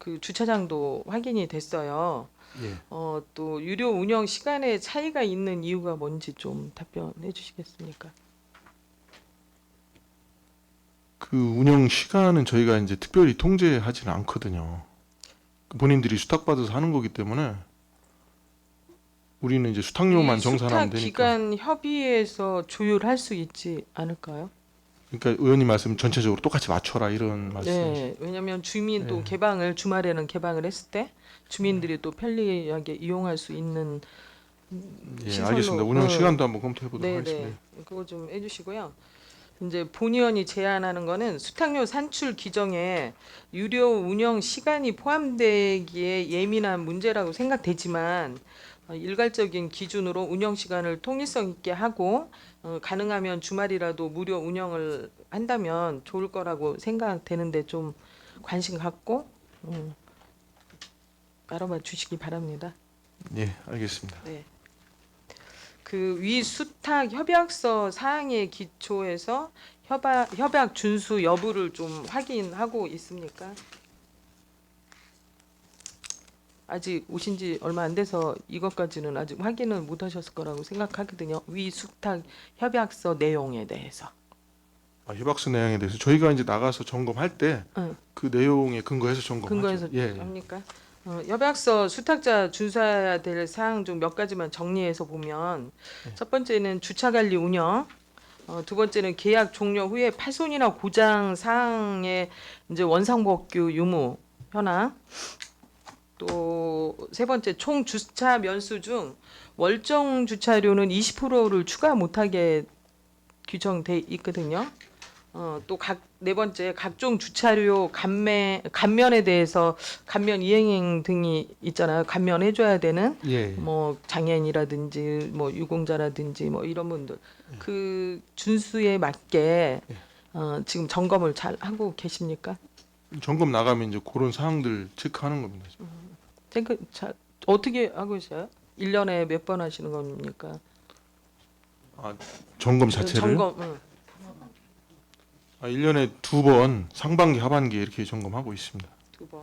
그 주차장도 확인이 됐어요. 예. 또 유료 운영 시간에 차이가 있는 이유가 뭔지 좀 답변해 주시겠습니까? 그 운영 시간은 저희가 이제 특별히 통제하지는 않거든요. 본인들이 수탁받아서 하는 거기 때문에 우리는 이제 수탁료만 이 정산하면 수탁 되니까. 기간 협의에서 조율할 수 있지 않을까요? 그러니까 의원님 말씀 전체적으로 똑같이 맞춰라 이런 말씀. 네, 왜냐하면 주민 또 네. 개방을 주말에는 개방을 했을 때 주민들이 또 편리하게 이용할 수 있는 예, 시설로, 알겠습니다. 운영 시간도 한번 검토해 보도록 네, 하겠습니다. 그거 좀 해주시고요. 이제 본 의원이 제안하는 거는 수탁료 산출 규정에 유료 운영 시간이 포함되기에 예민한 문제라고 생각되지만 일괄적인 기준으로 운영 시간을 통일성 있게 하고 가능하면 주말이라도 무료 운영을 한다면 좋을 거라고 생각되는데 좀 관심 갖고 알아봐 주시기 바랍니다. 예, 알겠습니다. 네. 그 위 수탁 협약서 사항에 기초해서 협약 준수 여부를 좀 확인하고 있습니까? 아직 오신 지 얼마 안 돼서 이것까지는 아직 확인을 못 하셨을 거라고 생각하거든요. 위 수탁 협약서 내용에 대해서. 협약서 내용에 대해서 저희가 이제 나가서 점검할 때 그 내용에 근거해서 점검하죠. 근거해서 예. 합니까? 협약서 수탁자 준수해야 될 사항 중 몇 가지만 정리해서 보면 첫 번째는 주차 관리 운영, 두 번째는 계약 종료 후에 파손이나 고장 사항의 이제 원상복구 유무 현황, 또 세 번째 총 주차 면수 중 월정 주차료는 20%를 추가 못하게 규정돼 있거든요. 또 네 번째 각종 주차료 감면에 대해서 감면 이행 등이 있잖아요. 감면해줘야 되는 예. 뭐 장애인이라든지 뭐 유공자라든지 뭐 이런 분들 그 준수에 맞게 지금 점검을 잘 하고 계십니까? 점검 나가면 이제 그런 사항들 체크하는 겁니다. 어떻게 하고 있어요? 1년에 몇 번 하시는 겁니까? 점검 자체를 점검. 1년에 2번 상반기 하반기 이렇게 점검하고 있습니다. 2번.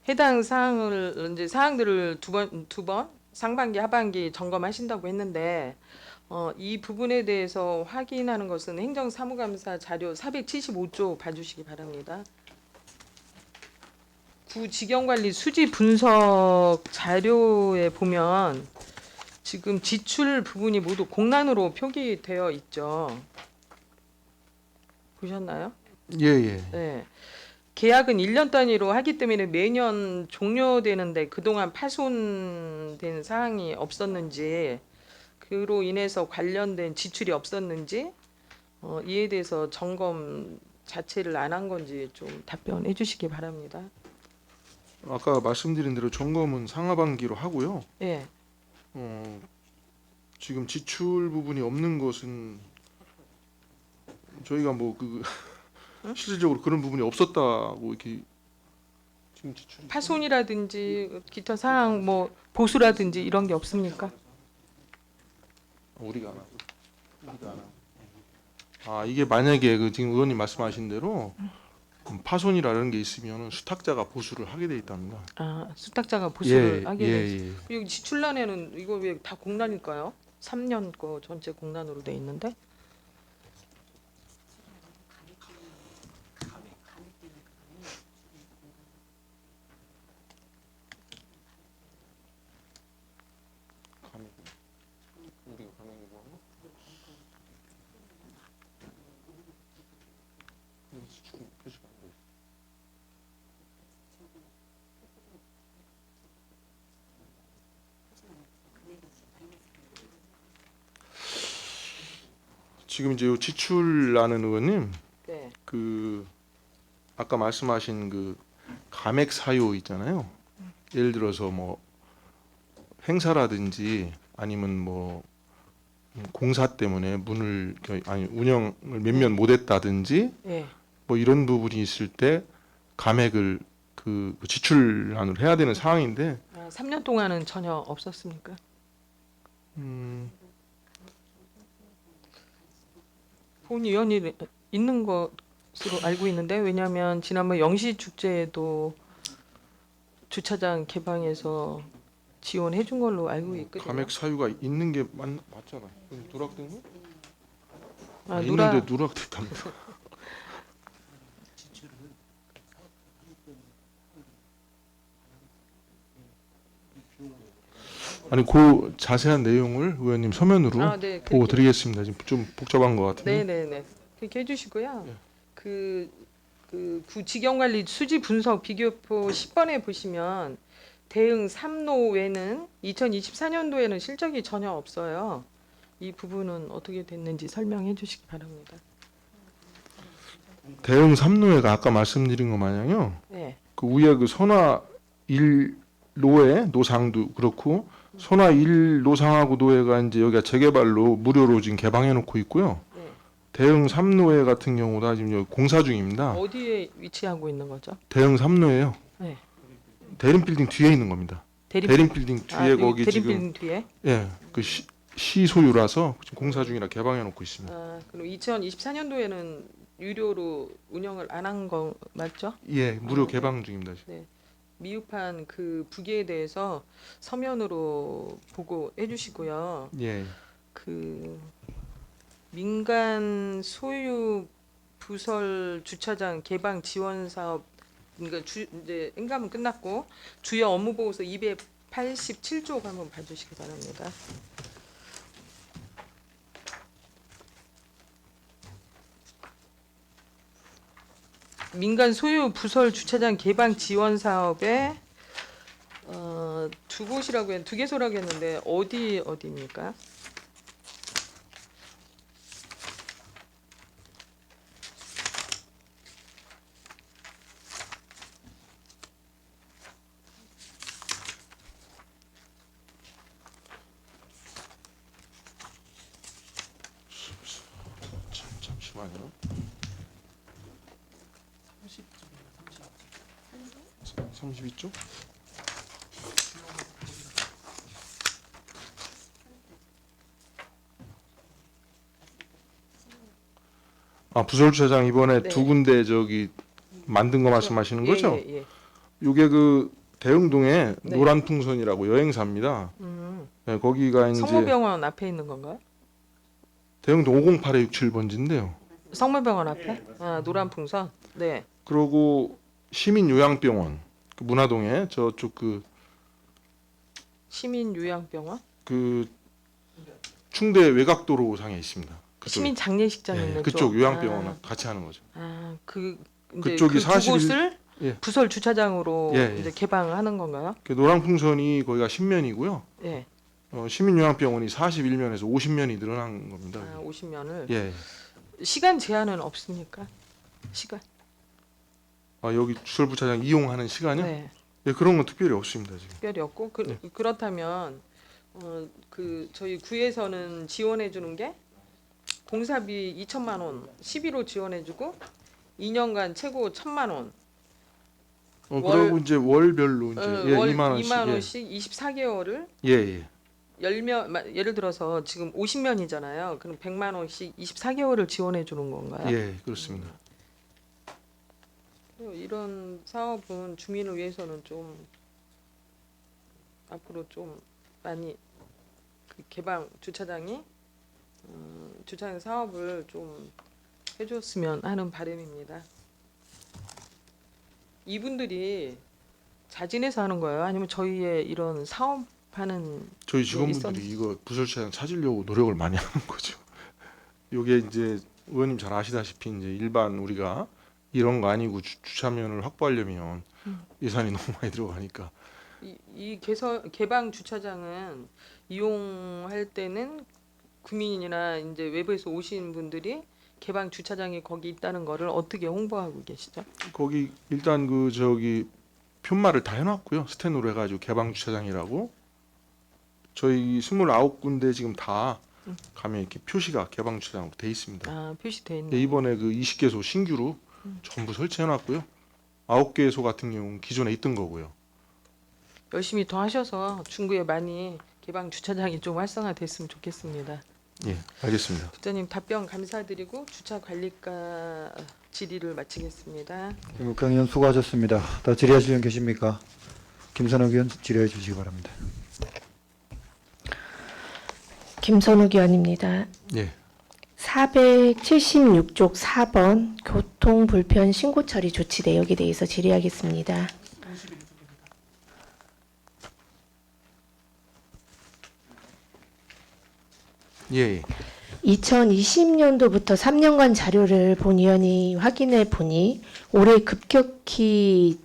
해당 사항들을 두 번 상반기 하반기 점검하신다고 했는데 이 부분에 대해서 확인하는 것은 행정사무감사 자료 475조 봐주시기 바랍니다. 구 직영관리 수지 분석 자료에 보면 지금 지출 부분이 모두 공란으로 표기되어 있죠. 보셨나요? 예. 네. 계약은 1년 단위로 하기 때문에 매년 종료되는데 그동안 파손된 사항이 없었는지 그로 인해서 관련된 지출이 없었는지 이에 대해서 점검 자체를 안 한 건지 좀 답변해 주시기 바랍니다. 아까 말씀드린 대로 점검은 상하반기로 하고요. 예. 지금 지출 부분이 없는 것은 저희가 뭐 실질적으로 그런 부분이 없었다고 이렇게 지금 지출이 파손이라든지 기타 사항 뭐 보수라든지 이런 게 없습니까? 우리가 안 하고. 이게 만약에 그 지금 의원님 말씀하신 대로 파손이라는 게 있으면 수탁자가 보수를 하게 돼 있답니다. 수탁자가 보수를 하게 예, 되지. 여기 지출란에는 이거 왜 다 공란일까요? 3년 거 전체 공란으로 돼 있는데. 지금 이제 요 지출라는 의원님 네. 그 아까 말씀하신 그 감액 사유 있잖아요. 예를 들어서 뭐 행사라든지 아니면 뭐 공사 때문에 운영을 몇몇 못했다든지 예. 뭐 이런 부분이 있을 때 감액을 그 지출란으로 해야 되는 상황인데 3년 동안은 전혀 없었습니까? 본 의원이 있는 거 것으로 알고 있는데 왜냐하면 지난번 영시 축제에도 주차장 개방해서 지원해 준 걸로 알고 있거든요. 감액 사유가 있는 게 맞잖아. 누락된 거? 아, 있는데 누락됐답니다. 아니 그 자세한 내용을 의원님 서면으로 네, 보고 그렇게- 드리겠습니다. 지금 좀 복잡한 것 같은데. 네네네. 그렇게 해주시고요. 네. 구 직영관리 수지 분석 비교표 10번에 보시면 대응 3노 외는 2024년도에는 실적이 전혀 없어요. 이 부분은 어떻게 됐는지 설명해 주시기 바랍니다. 대응 3노회가 아까 말씀드린 것 마냥요. 네. 그 위에 그 선화 1노회 노상도 그렇고 선화 1 노상하고 노회가 이제 여기가 재개발로 무료로 지금 개방해 놓고 있고요. 네. 대응 3노회 같은 경우도 지금 여기 공사 중입니다. 어디에 위치하고 있는 거죠? 대응 3노회요. 네. 대림 빌딩 뒤에 있는 겁니다. 대림 빌딩 뒤에 거기 대림 지금 빌딩 뒤에. 그 시 소유라서 지금 공사 중이라 개방해 놓고 있습니다. 그럼 2024년도에는 유료로 운영을 안 한 거 맞죠? 예, 무료 네. 개방 중입니다. 지금. 미흡한 그 부기에 대해서 서면으로 보고해 주시고요. 예. 그 민간 소유 부설 주차장 개방 지원 사업 그러니까 이제 인감은 끝났고 주요 업무 보고서 287쪽 한번 봐주시기 바랍니다. 민간 소유 부설 주차장 개방 지원 사업에 두 곳이라고 두 개소라고 했는데 어디입니까? 잠시만요. 32쪽? 부설 주차장 이번에 네. 두 군데 저기 만든 거 말씀하시는 거죠? 예. 요게 그 대흥동에 네. 노란 풍선이라고 여행사입니다. 네, 거기가 이제 성모병원 앞에 있는 건가요? 대흥동 508에 67번지인데요. 성모병원 앞에? 노란풍선. 네. 그러고 시민요양병원 그 문화동에 저쪽 시민요양병원? 그 충대 외곽도로 상에 있습니다. 그쪽 시민장례식장 있는 그쪽 쪽. 요양병원 같이 하는 거죠. 이제 그쪽이 그 41 두 곳을 예. 부설 주차장으로 예, 예. 이제 개방하는 건가요? 그 노랑풍선이 거기가 10면이고요. 예. 시민요양병원이 41면에서 50면이 늘어난 겁니다. 50면을. 예. 시간 제한은 없습니까? 시간. 여기 주설부차장 이용하는 시간이요? 네. 예, 그런 건 특별히 없습니다 지금. 특별히 없고 네. 그렇다면 저희 구에서는 지원해 주는 게 공사비 2천만 원 11호 지원해 주고 2년간 최고 1,000만 원. 그리고 이제 월별로 이제 월 2만 원씩. 2만 원씩 24개월을 예. 10면 예를 들어서 지금 50면이잖아요. 그럼 100만 원씩 24개월을 지원해 주는 건가요? 예, 그렇습니다. 이런 사업은 주민을 위해서는 좀 앞으로 좀 많이 그 개방 주차장이 주차장 사업을 좀 해줬으면 하는 바람입니다. 이분들이 자진해서 하는 거예요? 아니면 저희의 이런 사업하는 저희 직원분들이 이거 부설차장 찾으려고 노력을 많이 하는 거죠. 요게 이제 의원님 잘 아시다시피 이제 일반 우리가 이런 거 아니고 주차면을 확보하려면 예산이 너무 많이 들어가니까. 이 개방 주차장은 이용할 때는 구민이나 이제 외부에서 오신 분들이 개방 주차장이 거기 있다는 거를 어떻게 홍보하고 계시죠? 거기 일단 그 저기 편말을 다 해놨고요. 스탠으로 해가지고 개방 주차장이라고. 저희 29군데 지금 다 가면 이렇게 표시가 개방 주차장으로 돼 있습니다. 표시돼 있네. 네, 이번에 그 20개소 신규로 전부 설치해놨고요. 9개소 같은 경우는 기존에 있던 거고요. 열심히 더 하셔서 중구에 많이 개방 주차장이 좀 활성화됐으면 좋겠습니다. 예, 알겠습니다. 국장님 답변 감사드리고 주차 관리과 질의를 마치겠습니다. 김국강 의원 수고하셨습니다. 더 질의하실 분 계십니까? 김선욱 의원 질의해 주시기 바랍니다. 김선욱 의원입니다. 예, 476쪽 4번 교통불편 신고 처리 조치 내역에 대해서 질의하겠습니다. 예, 예. 2020년도부터 3년간 자료를 본 의원이 확인해 보니 올해 급격히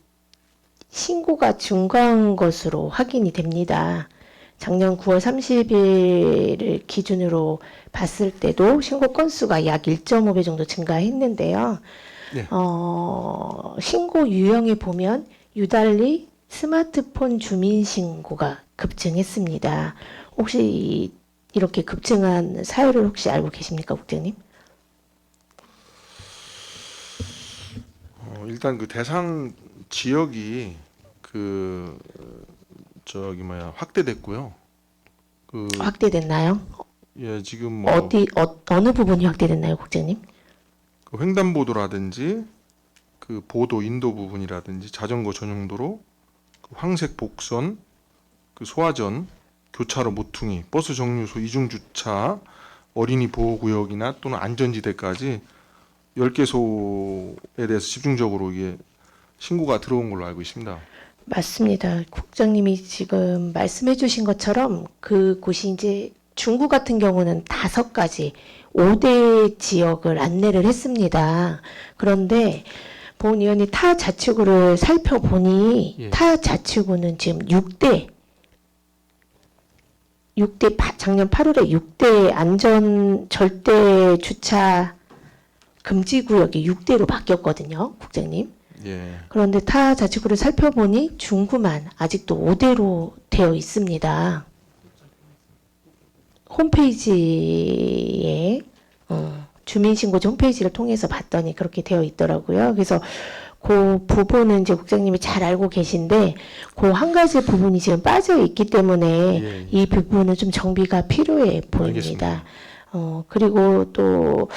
신고가 증가한 것으로 확인이 됩니다. 작년 9월 30일을 기준으로 봤을 때도 신고 건수가 약 1.5배 정도 증가했는데요. 네. 신고 유형에 보면 유달리 스마트폰 주민 신고가 급증했습니다. 혹시 이렇게 급증한 사유를 혹시 알고 계십니까, 국장님? 일단 그 대상 지역이 확대됐고요. 확대됐나요? 예, 지금 뭐 어느 부분이 확대됐나요, 국장님? 그 횡단보도라든지 그 보도 인도 부분이라든지 자전거 전용도로, 그 황색 복선, 그 소화전, 교차로 모퉁이, 버스 정류소 이중 주차, 어린이 보호구역이나 또는 안전지대까지 10개소에 대해서 집중적으로 이게 신고가 들어온 걸로 알고 있습니다. 맞습니다. 국장님이 지금 말씀해 주신 것처럼 그곳이 이제 중구 같은 경우는 5가지 5대 지역을 안내를 했습니다. 그런데 본 의원이 타 자치구를 살펴보니 예. 타 자치구는 지금 6대 작년 8월에 6대 안전 절대 주차 금지 구역이 6대로 바뀌었거든요, 국장님. 예. 그런데 타 자치구를 살펴보니 중구만 아직도 5대로 되어 있습니다. 홈페이지에 주민신고지 홈페이지를 통해서 봤더니 그렇게 되어 있더라고요. 그래서 그 부분은 이제 국장님이 잘 알고 계신데 그 한 가지 부분이 지금 빠져 있기 때문에 예. 이 부분은 좀 정비가 필요해 보입니다. 그리고 또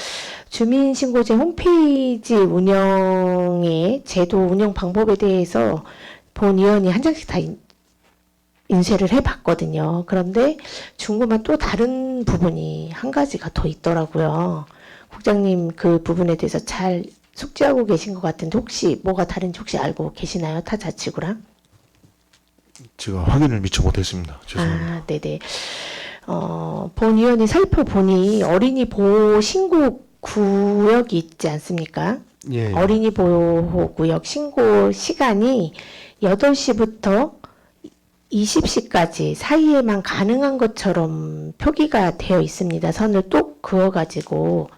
주민신고제 홈페이지 운영의 제도 운영 방법에 대해서 본 의원이 한 장씩 다 인쇄를 해봤거든요. 그런데 중구만 또 다른 부분이 한 가지가 더 있더라고요. 국장님 그 부분에 대해서 잘 숙지하고 계신 것 같은데 혹시 뭐가 다른지 혹시 알고 계시나요? 타 자치구랑? 제가 확인을 미처 못했습니다. 죄송합니다. 아, 네네. 본 의원이 살펴보니 어린이 보호 신고 구역이 있지 않습니까? 예. 어린이 보호 구역 신고 시간이 8시부터 20시까지 사이에만 가능한 것처럼 표기가 되어 있습니다. 선을 또 그어가지고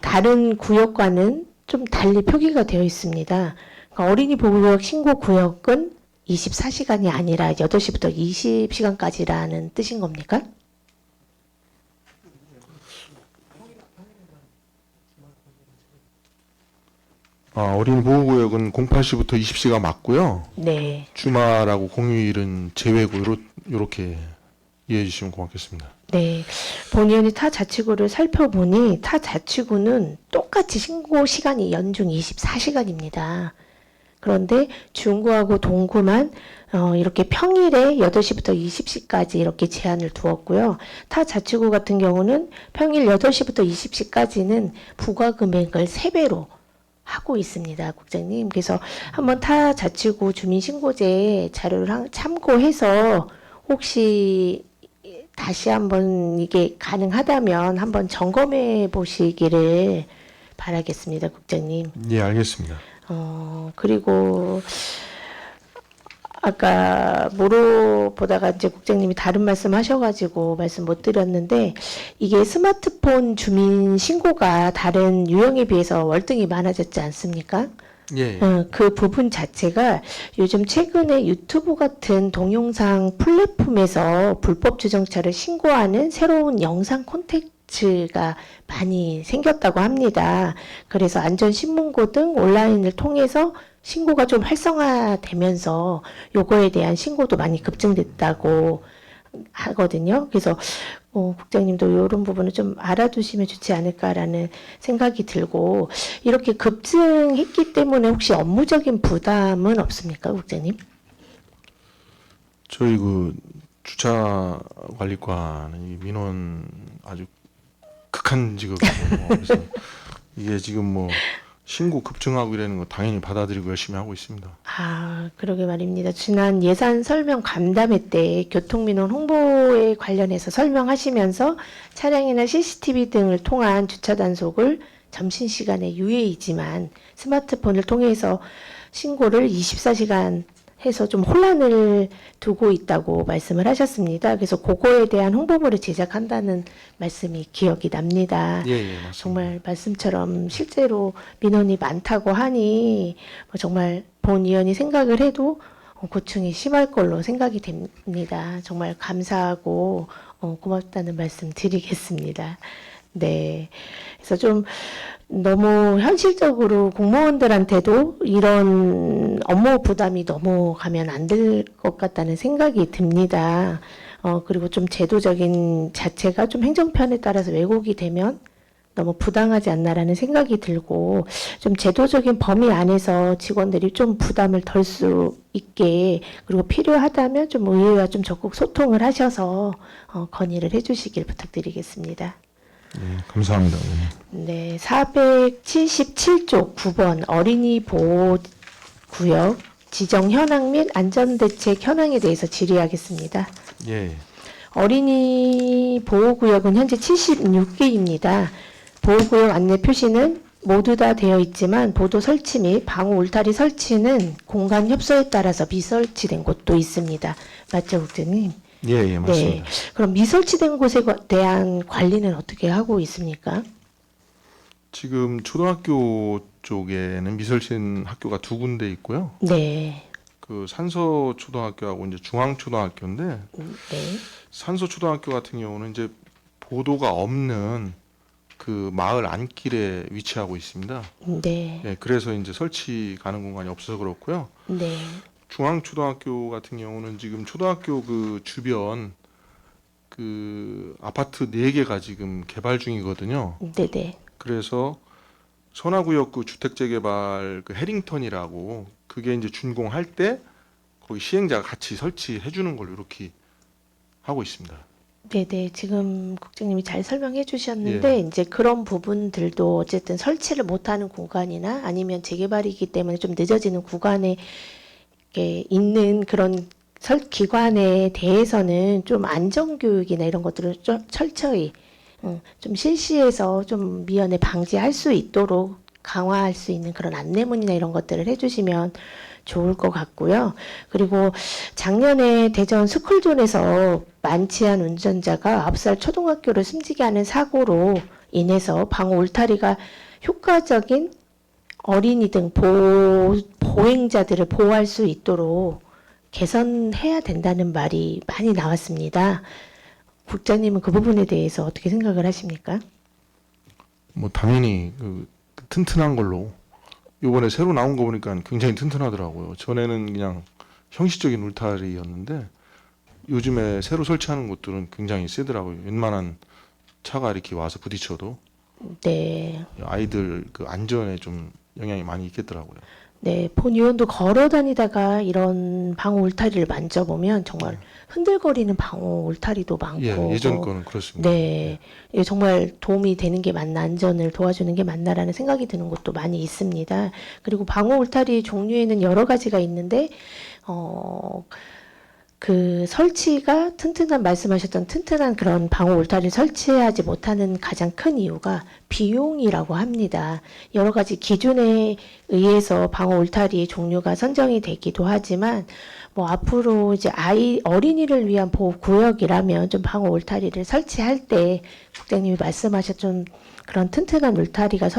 다른 구역과는 좀 달리 표기가 되어 있습니다. 그러니까 어린이 보호구역 신고 구역은 24시간이 아니라 8시부터 20시간까지라는 뜻인 겁니까? 어린이 보호구역은 08시부터 20시가 맞고요. 네. 주말하고 공휴일은 제외고 요렇게 이해해 주시면 고맙겠습니다. 네. 본 의원이 타 자치구를 살펴보니 타 자치구는 똑같이 신고 시간이 연중 24시간입니다. 그런데 중구하고 동구만 이렇게 평일에 8시부터 20시까지 이렇게 제한을 두었고요. 타 자치구 같은 경우는 평일 8시부터 20시까지는 부과 금액을 3배로 하고 있습니다, 국장님. 그래서 한번 타 자치구 주민신고제 자료를 참고해서 혹시 다시 한번 이게 가능하다면 한번 점검해 보시기를 바라겠습니다, 국장님. 예, 알겠습니다. 그리고 아까 물어보다가 이제 국장님이 다른 말씀 하셔가지고 말씀 못 드렸는데 이게 스마트폰 주민 신고가 다른 유형에 비해서 월등히 많아졌지 않습니까? 예. 그 부분 자체가 요즘 최근에 유튜브 같은 동영상 플랫폼에서 불법 주정차를 신고하는 새로운 영상 콘텐츠가 많이 생겼다고 합니다. 그래서 안전신문고 등 온라인을 통해서 신고가 좀 활성화되면서 요거에 대한 신고도 많이 급증됐다고 하거든요. 그래서 국장님도 이런 부분을 좀 알아두시면 좋지 않을까라는 생각이 들고, 이렇게 급증했기 때문에 혹시 업무적인 부담은 없습니까, 국장님? 저희 그 주차 관리과는 이 민원 아주 극한 직업이고 그래서 이게 지금 뭐 신고 급증하고 이러는 거 당연히 받아들이고 열심히 하고 있습니다. 아, 그러게 말입니다. 지난 예산 설명 간담회 때 교통민원 홍보에 관련해서 설명하시면서 차량이나 CCTV 등을 통한 주차 단속을 점심시간에 유예이지만 스마트폰을 통해서 신고를 24시간 해서 좀 혼란을 두고 있다고 말씀을 하셨습니다. 그래서 그거에 대한 홍보물을 제작한다는 말씀이 기억이 납니다. 예, 맞습니다. 정말 말씀처럼 실제로 민원이 많다고 하니 정말 본 의원이 생각을 해도 고충이 심할 걸로 생각이 됩니다. 정말 감사하고 고맙다는 말씀 드리겠습니다. 네. 그래서 좀 너무 현실적으로 공무원들한테도 이런 업무 부담이 너무 가면 안 될 것 같다는 생각이 듭니다. 그리고 좀 제도적인 자체가 좀 행정편에 따라서 왜곡이 되면 너무 부당하지 않나라는 생각이 들고, 좀 제도적인 범위 안에서 직원들이 좀 부담을 덜 수 있게, 그리고 필요하다면 좀 의회와 좀 적극 소통을 하셔서 건의를 해주시길 부탁드리겠습니다. 예, 감사합니다. 예. 네, 477조 9번 어린이 보호 구역 지정 현황 및 안전대책 현황에 대해서 질의하겠습니다. 예. 어린이 보호구역은 현재 76개입니다. 보호구역 안내 표시는 모두 다 되어 있지만 보도 설치 및 방호 울타리 설치는 공간 협소에 따라서 미설치된 곳도 있습니다. 맞죠, 국장님? 예, 맞습니다. 네. 그럼 미설치된 곳에 대한 관리는 어떻게 하고 있습니까? 지금 초등학교 쪽에는 미설치된 학교가 2군데 있고요. 네. 그 산서 초등학교하고 이제 중앙 초등학교인데 네. 산서 초등학교 같은 경우는 이제 보도가 없는 그 마을 안길에 위치하고 있습니다. 네. 예, 그래서 이제 설치 가능 공간이 없어서 그렇고요. 네. 중앙초등학교 같은 경우는 지금 초등학교 그 주변 그 아파트 4개가 지금 개발 중이거든요. 네네. 그래서 선화구역구 주택재개발 그 해링턴이라고 그게 이제 준공할 때 거기 시행자가 같이 설치해 주는 걸로 이렇게 하고 있습니다. 네네. 지금 국장님이 잘 설명해 주셨는데, 이제 그런 부분들도 어쨌든 설치를 못하는 구간이나 아니면 재개발이기 때문에 좀 늦어지는 구간에 이렇게 있는 그런 기관에 대해서는 좀 안전교육이나 이런 것들을 좀 철저히 좀 실시해서 좀 미연에 방지할 수 있도록 강화할 수 있는 그런 안내문이나 이런 것들을 해주시면 좋을 것 같고요. 그리고 작년에 대전 스쿨존에서 만취한 운전자가 9살 초등학교를 숨지게 하는 사고로 인해서 방호 울타리가 효과적인 어린이 등 보행자들을 보호할 수 있도록 개선해야 된다는 말이 많이 나왔습니다. 국장님은 그 부분에 대해서 어떻게 생각을 하십니까? 뭐 당연히 그 튼튼한 걸로 이번에 새로 나온 거 보니까 굉장히 튼튼하더라고요. 전에는 그냥 형식적인 울타리였는데 요즘에 새로 설치하는 것들은 굉장히 세더라고요. 웬만한 차가 이렇게 와서 부딪혀도 네. 아이들 그 안전에 좀 영향이 많이 있겠더라고요. 네, 본 의원도 걸어 다니다가 이런 방호 울타리를 만져보면 정말 흔들거리는 방호 울타리도 많고. 예, 예전 거는 그렇습니다. 네, 예, 정말 도움이 되는 게 맞나, 안전을 도와주는 게 맞나라는 생각이 드는 곳도 많이 있습니다. 그리고 방호 울타리 종류에는 여러 가지가 있는데, 그 설치가 말씀하셨던 튼튼한 그런 방호 울타리를 설치하지 못하는 가장 큰 이유가 비용이라고 합니다. 여러 가지 기준에 의해서 방호 울타리 종류가 선정이 되기도 하지만, 뭐 앞으로 이제 어린이를 위한 보호 구역이라면 좀 방호 울타리를 설치할 때 국장님이 말씀하셨던 그런 튼튼한 울타리가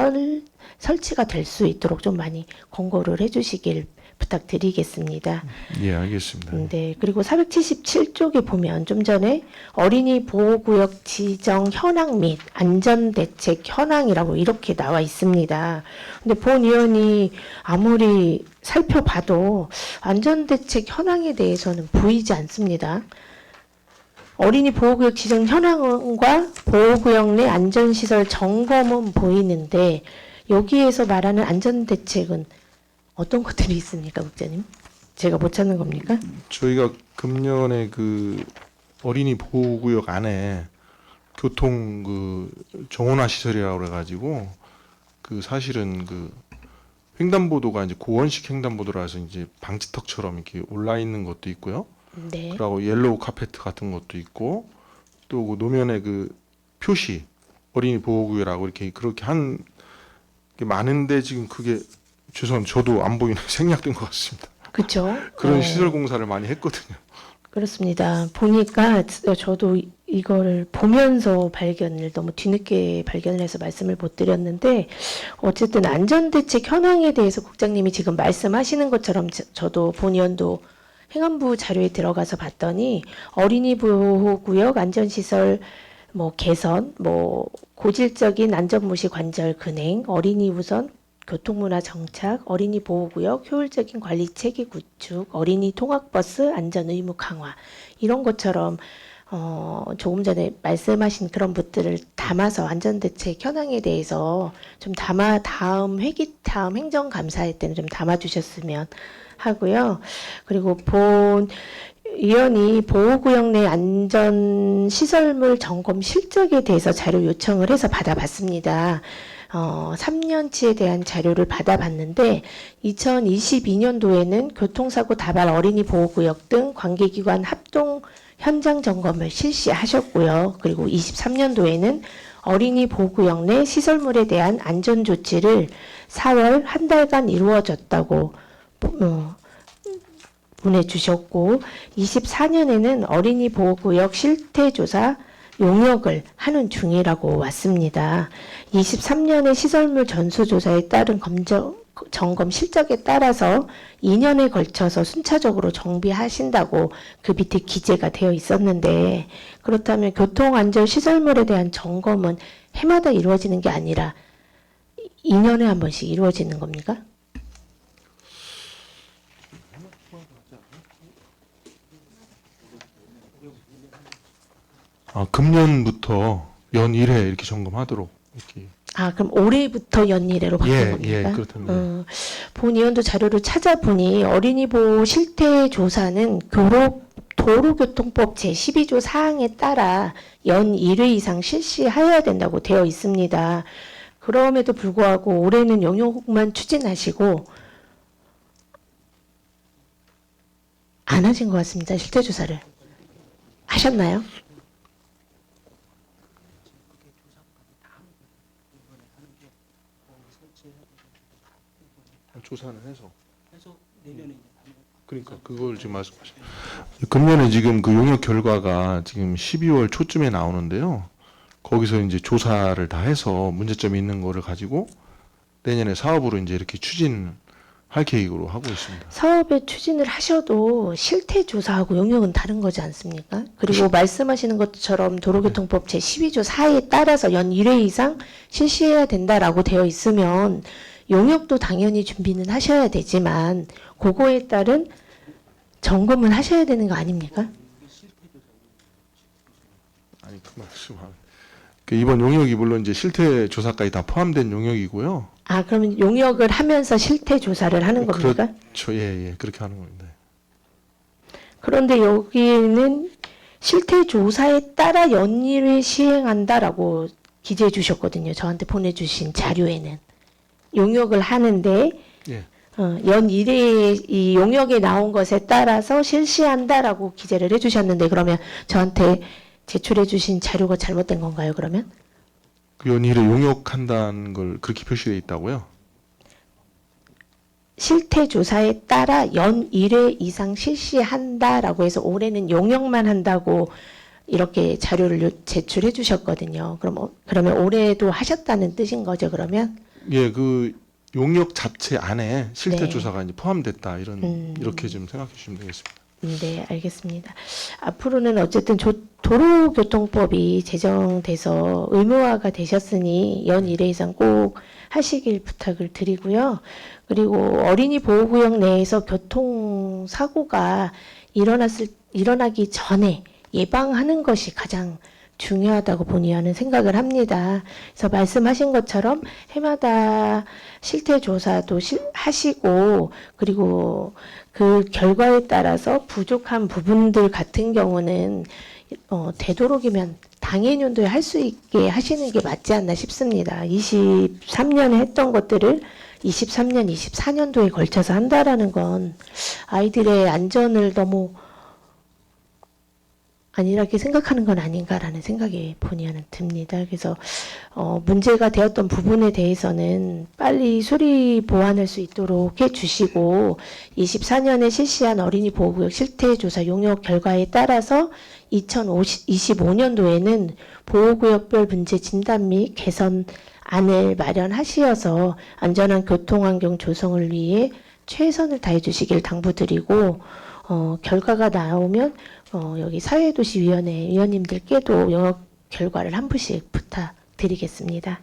설치가 될 수 있도록 좀 많이 권고를 해주시길 부탁드리겠습니다. 예, 알겠습니다. 네, 그리고 477쪽에 보면 좀 전에 어린이 보호구역 지정 현황 및 안전대책 현황이라고 이렇게 나와 있습니다. 근데 본 의원이 아무리 살펴봐도 안전대책 현황에 대해서는 보이지 않습니다. 어린이 보호구역 지정 현황과 보호구역 내 안전시설 점검은 보이는데 여기에서 말하는 안전대책은 어떤 것들이 있습니까, 국장님? 제가 못 찾는 겁니까? 저희가 금년에 그 어린이 보호구역 안에 교통 그 정원화 시설이라고 그래가지고 그 사실은 그 횡단보도가 이제 고원식 횡단보도라서 이제 방지턱처럼 이렇게 올라 있는 것도 있고요. 네. 그리고 옐로우 카페트 같은 것도 있고 또 그 노면에 그 표시 어린이 보호구역이라고 이렇게 그렇게 한 게 많은데 지금 그게 죄송합니다. 저도 안 보이는 생략된 것 같습니다. 그렇죠. 그런 시설 공사를 많이 했거든요. 그렇습니다. 보니까 저도 이거를 보면서 발견을 너무 뒤늦게 발견을 해서 말씀을 못 드렸는데 어쨌든 안전대책 현황에 대해서 국장님이 지금 말씀하시는 것처럼 저도 본연도 행안부 자료에 들어가서 봤더니 어린이 보호구역 안전시설 뭐 개선, 뭐 고질적인 안전무시 관절 근행, 어린이 우선 교통문화 정착, 어린이 보호구역 효율적인 관리 체계 구축, 어린이 통학버스 안전 의무 강화 이런 것처럼 조금 전에 말씀하신 그런 것들을 담아서 안전대책 현황에 대해서 좀 다음 행정감사회 때는 좀 담아주셨으면 하고요. 그리고 본 위원이 보호구역 내 안전시설물 점검 실적에 대해서 자료 요청을 해서 받아봤습니다. 3년치에 대한 자료를 받아봤는데 2022년도에는 교통사고 다발 어린이 보호구역 등 관계기관 합동 현장 점검을 실시하셨고요. 그리고 23년도에는 어린이 보호구역 내 시설물에 대한 안전조치를 4월 한 달간 이루어졌다고 보내주셨고 24년에는 어린이 보호구역 실태조사 용역을 하는 중이라고 왔습니다. 23년의 시설물 전수조사에 따른 점검 실적에 따라서 2년에 걸쳐서 순차적으로 정비하신다고 그 밑에 기재가 되어 있었는데 그렇다면 교통안전 시설물에 대한 점검은 해마다 이루어지는 게 아니라 2년에 한 번씩 이루어지는 겁니까? 금년부터 연 1회 이렇게 점검하도록 이렇게. 그럼 올해부터 연일회로 바뀐 겁니까? 예, 그렇답니다. 본 의원도 자료를 찾아보니 어린이 보호 실태 조사는 도로교통법 제12조 사항에 따라 연 1회 이상 실시하여야 된다고 되어 있습니다. 그럼에도 불구하고 올해는 용역만 추진하시고 안 하신 것 같습니다. 실태 조사를 하셨나요? 조사는 해서 그러니까 그걸 지금 말씀하시는. 금년에 지금 그 용역 결과가 지금 12월 초쯤에 나오는데요. 거기서 이제 조사를 다 해서 문제점이 있는 거를 가지고 내년에 사업으로 이제 이렇게 추진할 계획으로 하고 있습니다. 사업에 추진을 하셔도 실태 조사하고 용역은 다른 거지 않습니까? 그리고 말씀하시는 것처럼 도로교통법 제12조 4에 따라서 연 1회 이상 실시해야 된다라고 되어 있으면 용역도 당연히 준비는 하셔야 되지만 그거에 따른 점검은 하셔야 되는 거 아닙니까? 아니 그 말씀. 이번 용역이 물론 이제 실태 조사까지 다 포함된 용역이고요. 그러면 용역을 하면서 실태 조사를 하는 겁니까? 그렇죠. 예, 그렇게 하는 겁니다. 그런데 여기는 실태 조사에 따라 연일을 시행한다라고 기재해 주셨거든요. 저한테 보내주신 자료에는. 용역을 하는데 예. 연 1회 이 용역에 나온 것에 따라서 실시한다라고 기재를 해주셨는데 그러면 저한테 제출해 주신 자료가 잘못된 건가요? 그러면? 그 연일에 용역한다는 걸 그렇게 표시되어 있다고요? 실태 조사에 따라 연 1회 이상 실시한다라고 해서 올해는 용역만 한다고 이렇게 자료를 제출해 주셨거든요. 그러면 올해도 하셨다는 뜻인 거죠, 그러면? 예, 그 용역 자체 안에 실태 네. 조사가 이제 포함됐다 이렇게 좀 생각해 주시면 되겠습니다. 네, 알겠습니다. 앞으로는 어쨌든 도로교통법이 제정돼서 의무화가 되셨으니 연 1회 이상 꼭 하시길 부탁을 드리고요. 그리고 어린이 보호구역 내에서 교통사고가 일어나기 전에 예방하는 것이 가장 중요하다고 본의원은 생각을 합니다. 그래서 말씀하신 것처럼 해마다 실태 조사도 하시고 그리고 그 결과에 따라서 부족한 부분들 같은 경우는 되도록이면 당해년도에 할 수 있게 하시는 게 맞지 않나 싶습니다. 23년에 했던 것들을 23년, 24년도에 걸쳐서 한다라는 건 아이들의 안전을 너무 안일하게 생각하는 건 아닌가라는 생각이 본의원은 듭니다. 그래서 문제가 되었던 부분에 대해서는 빨리 수리 보완할 수 있도록 해주시고 24년에 실시한 어린이 보호구역 실태조사 용역 결과에 따라서 2025년도에는 보호구역별 문제 진단 및 개선안을 마련하시어서 안전한 교통환경 조성을 위해 최선을 다해 주시길 당부드리고 결과가 나오면 여기 사회도시위원회 위원님들께도 영역 결과를 한 분씩 부탁드리겠습니다.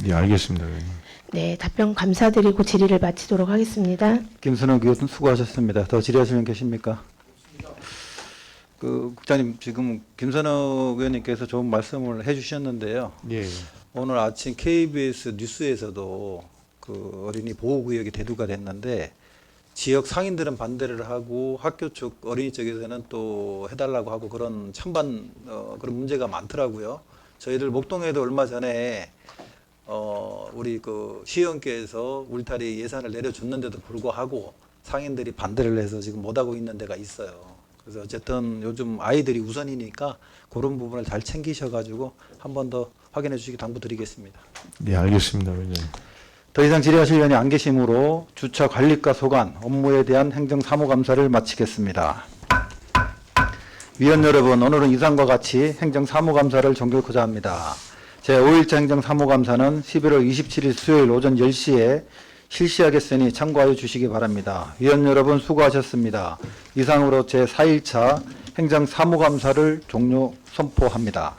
예, 알겠습니다. 의원님. 네, 답변 감사드리고 질의를 마치도록 하겠습니다. 김선호 교수 수고하셨습니다. 더 질의하실 분 계십니까? 국장님 지금 김선호 의원님께서 좋은 말씀을 해주셨는데요. 예. 오늘 아침 KBS 뉴스에서도 그 어린이 보호구역이 대두가 됐는데 지역 상인들은 반대를 하고 학교 쪽 어린이 쪽에서는 또 해달라고 하고 그런 찬반 그런 문제가 많더라고요. 저희들 목동에도 얼마 전에 우리 그 시의원께서 울타리 예산을 내려줬는데도 불구하고 상인들이 반대를 해서 지금 못하고 있는 데가 있어요. 그래서 어쨌든 요즘 아이들이 우선이니까 그런 부분을 잘 챙기셔가지고 한 번 더 확인해 주시기 당부드리겠습니다. 예, 알겠습니다. 의원님. 더 이상 질의하실 의원이 안 계시므로 주차 관리과 소관 업무에 대한 행정사무감사를 마치겠습니다. 위원 여러분, 오늘은 이상과 같이 행정사무감사를 종결코자 합니다. 제5일차 행정사무감사는 11월 27일 수요일 오전 10시에 실시하겠으니 참고하여 주시기 바랍니다. 위원 여러분 수고하셨습니다. 이상으로 제4일차 행정사무감사를 종료 선포합니다.